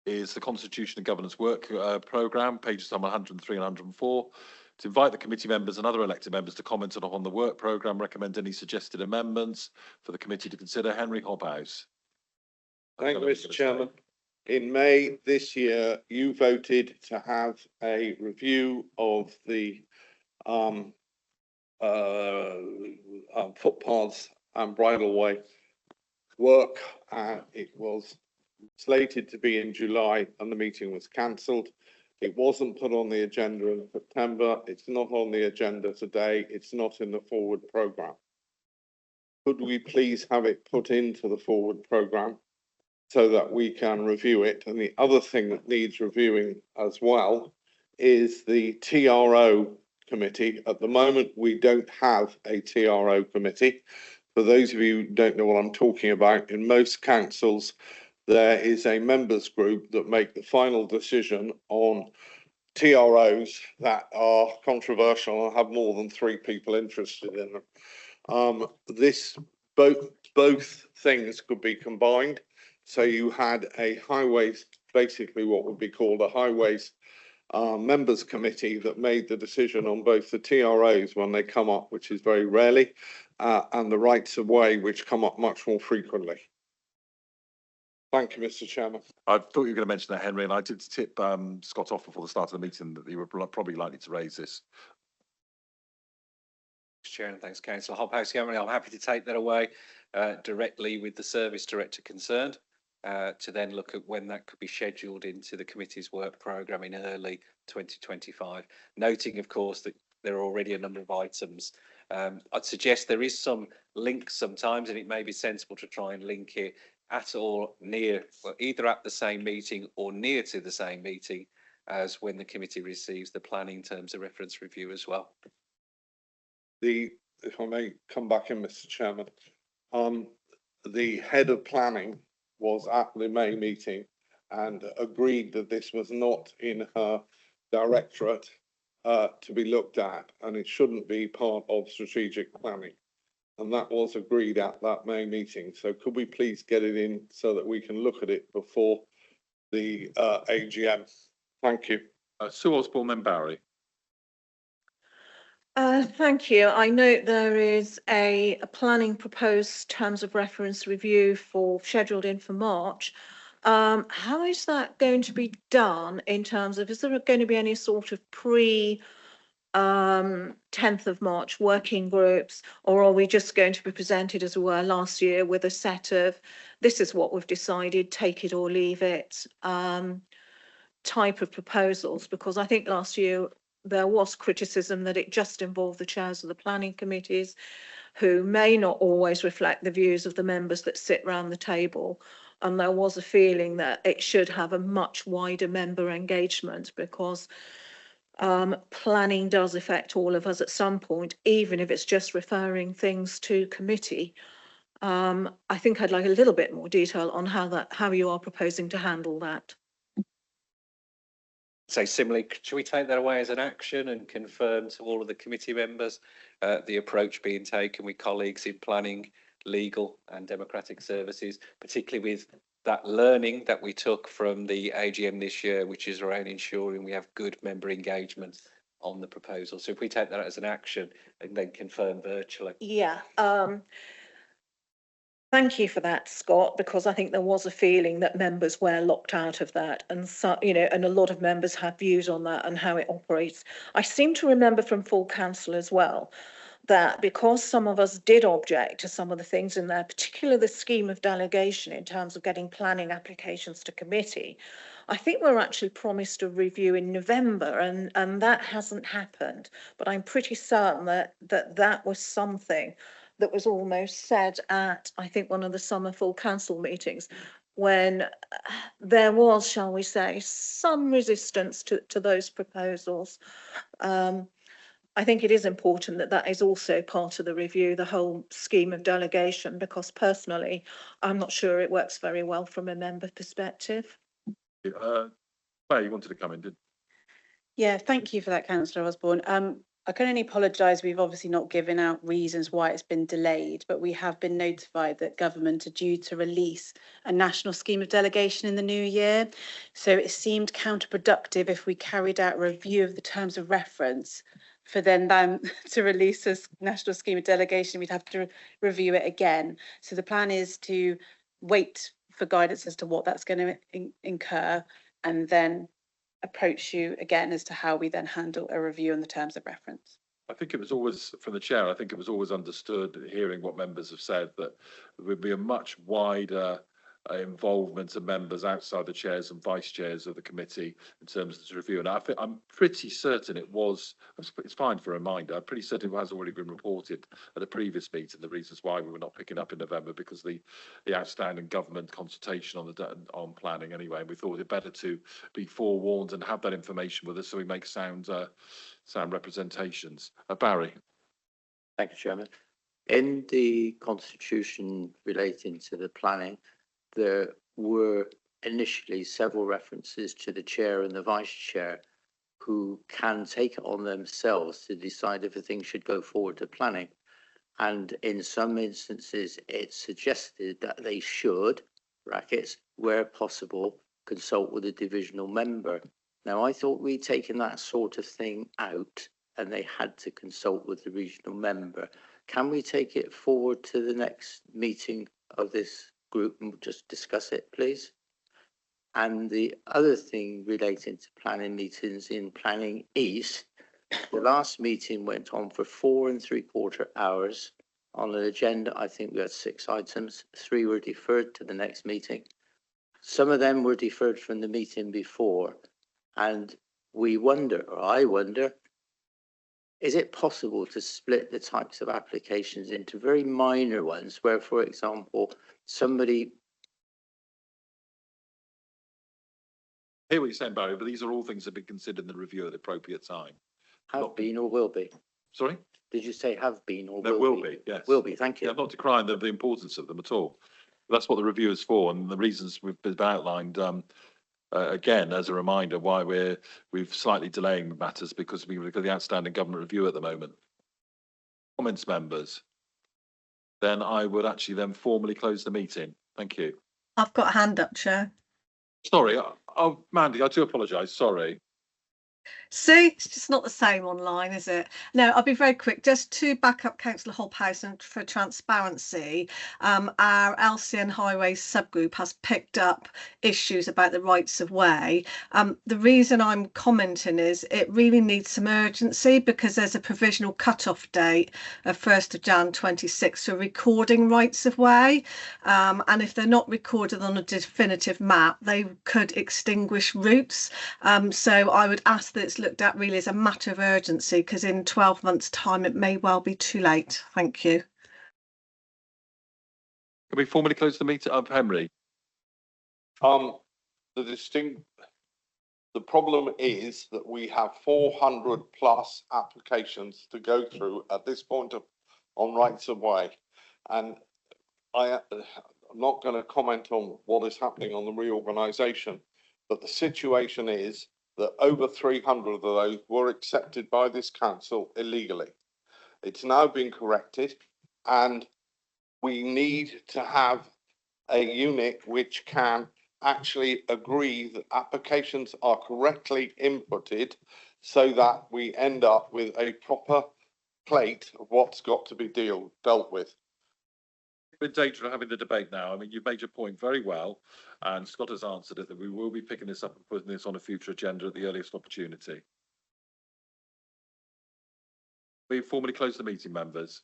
Is the Constitution and Governance Work Programme, pages 103 and 104, to invite the committee members and other elected members to comment on the work programme, recommend any suggested amendments for the committee to consider. Henry Hobhouse.
Thank you, Mr. Chairman. In May this year, you voted to have a review of the footpaths and bridleway work. It was slated to be in July and the meeting was cancelled. It wasn't put on the agenda in September. It's not on the agenda today. It's not in the forward programme. Could we please have it put into the forward programme so that we can review it? And the other thing that needs reviewing as well is the TRO committee. At the moment, we don't have a TRO committee. For those of you who don't know what I'm talking about, in most councils, there is a members group that make the final decision on TROs that are controversial and have more than 3 people interested in them. Both things could be combined. So you had a highways, basically what would be called a highways members committee that made the decision on both the TROs when they come up, which is very rarely, and the rights of way, which come up much more frequently. Thank you, Mr. Chairman.
I thought you were going to mention that, Henry, and I did tip Scott off before the start of the meeting that you were probably likely to raise this.
Chair, and thanks, Councillor Hobhouse. I'm happy to take that away directly with the service director concerned to then look at when that could be scheduled into the committee's work programme in early 2025. Noting, of course, that there are already a number of items. I'd suggest there is some link sometimes, and it may be sensible to try and link it at or near, well, either at the same meeting or near to the same meeting as when the committee receives the plan in terms of reference review as well.
If I may come back in, Mr. Chairman, the head of planning was at the May meeting and agreed that this was not in her directorate to be looked at, and it shouldn't be part of strategic planning. And that was agreed at that May meeting. So could we please get it in so that we can look at it before the AGM? Thank you.
Sue Osborne, then Barry.
Thank you. I note there is a planning proposed terms of reference review scheduled in for March. How is that going to be done in terms of, is there going to be any sort of 10th of March working groups, or are we just going to be presented as we were last year with a set of, this is what we've decided, take it or leave it, type of proposals? Because I think last year there was criticism that it just involved the chairs of the planning committees, who may not always reflect the views of the members that sit round the table. And there was a feeling that it should have a much wider member engagement, because planning does affect all of us at some point, even if it's just referring things to committee. I think I'd like a little bit more detail on how you are proposing to handle that.
So similarly, should we take that away as an action and confirm to all of the committee members the approach being taken with colleagues in planning, legal and democratic services, particularly with that learning that we took from the AGM this year, which is around ensuring we have good member engagement on the proposal. So if we take that as an action and then confirm virtually.
Yeah. Thank you for that, Scott, because I think there was a feeling that members were locked out of that, and so, and a lot of members have views on that and how it operates. I seem to remember from full council as well that because some of us did object to some of the things in there, particularly the scheme of delegation in terms of getting planning applications to committee, I think we're actually promised a review in November, and that hasn't happened. But I'm pretty certain that was something that was almost said at, I think, one of the summer full council meetings, when there was, shall we say, some resistance to those proposals. I think it is important that that is also part of the review, the whole scheme of delegation, because personally, I'm not sure it works very well from a member perspective.
Claire, you wanted to come in, didn't you?
Yeah, thank you for that, Councillor Osborne. I can only apologise. We've obviously not given out reasons why it's been delayed, but we have been notified that government are due to release a national scheme of delegation in the new year. So it seemed counterproductive if we carried out a review of the terms of reference for them to release a national scheme of delegation. We'd have to review it again. So the plan is to wait for guidance as to what that's going to incur, and then approach you again as to how we then handle a review on the terms of reference.
I think it was always, from the chair, I think it was always understood, hearing what members have said, that there would be a much wider involvement of members outside the chairs and vice chairs of the committee in terms of this review. And I'm pretty certain it was, it's fine for a reminder, I'm pretty certain it has already been reported at a previous meeting, the reasons why we were not picking up in November, because the outstanding government consultation on planning anyway. And we thought it better to be forewarned and have that information with us so we make sound representations. Barry.
Thank you, Chairman. In the constitution relating to the planning, there were initially several references to the chair and the vice chair, who can take it on themselves to decide if a thing should go forward to planning. And in some instances, it's suggested that they should, brackets, where possible, consult with a divisional member. Now, I thought we'd taken that sort of thing out and they had to consult with the regional member. Can we take it forward to the next meeting of this group and just discuss it, please? And the other thing relating to planning meetings in Planning East, the last meeting went on for 4 3/4 hours. On an agenda, I think we had 6 items. 3 were deferred to the next meeting. Some of them were deferred from the meeting before. And we wonder, or I wonder, is it possible to split the types of applications into very minor ones where, for example, somebody...
I hear what you're saying, Barry, but these are all things that have been considered in the review at the appropriate time.
Have been or will be?
Sorry?
Did you say have been or
will be? Will be, yes.
Will be, thank you.
Yeah, I'm not decrying the importance of them at all. That's what the review is for, and the reasons we've outlined, again, as a reminder, why we've slightly delaying matters, because we've got the outstanding government review at the moment. Comments, members? Then I would actually then formally close the meeting. Thank you.
I've got a hand up, Chair.
Sorry, oh, Mandy, I do apologise. Sorry.
See, it's just not the same online, is it? No, I'll be very quick. Just to back up Councillor Hobhouse for transparency, our LCN Highways subgroup has picked up issues about the rights of way. The reason I'm commenting is it really needs some urgency because there's a provisional cut-off date of 1st of Jan 26 for recording rights of way. And if they're not recorded on a definitive map, they could extinguish routes. So I would ask that it's looked at really as a matter of urgency because in 12 months' time it may well be too late. Thank you.
Can we formally close the meeting up, Henry?
The problem is that we have 400 plus applications to go through at this point on rights of way. And I'm not going to comment on what is happening on the reorganisation, but the situation is that over 300 of those were accepted by this council illegally. It's now been corrected, and we need to have a unit which can actually agree that applications are correctly inputted so that we end up with a proper plate of what's got to be dealt with.
In danger of having the debate now. I mean, you've made your point very well, and Scott has answered it that we will be picking this up and putting this on a future agenda at the earliest opportunity. We formally close the meeting, members.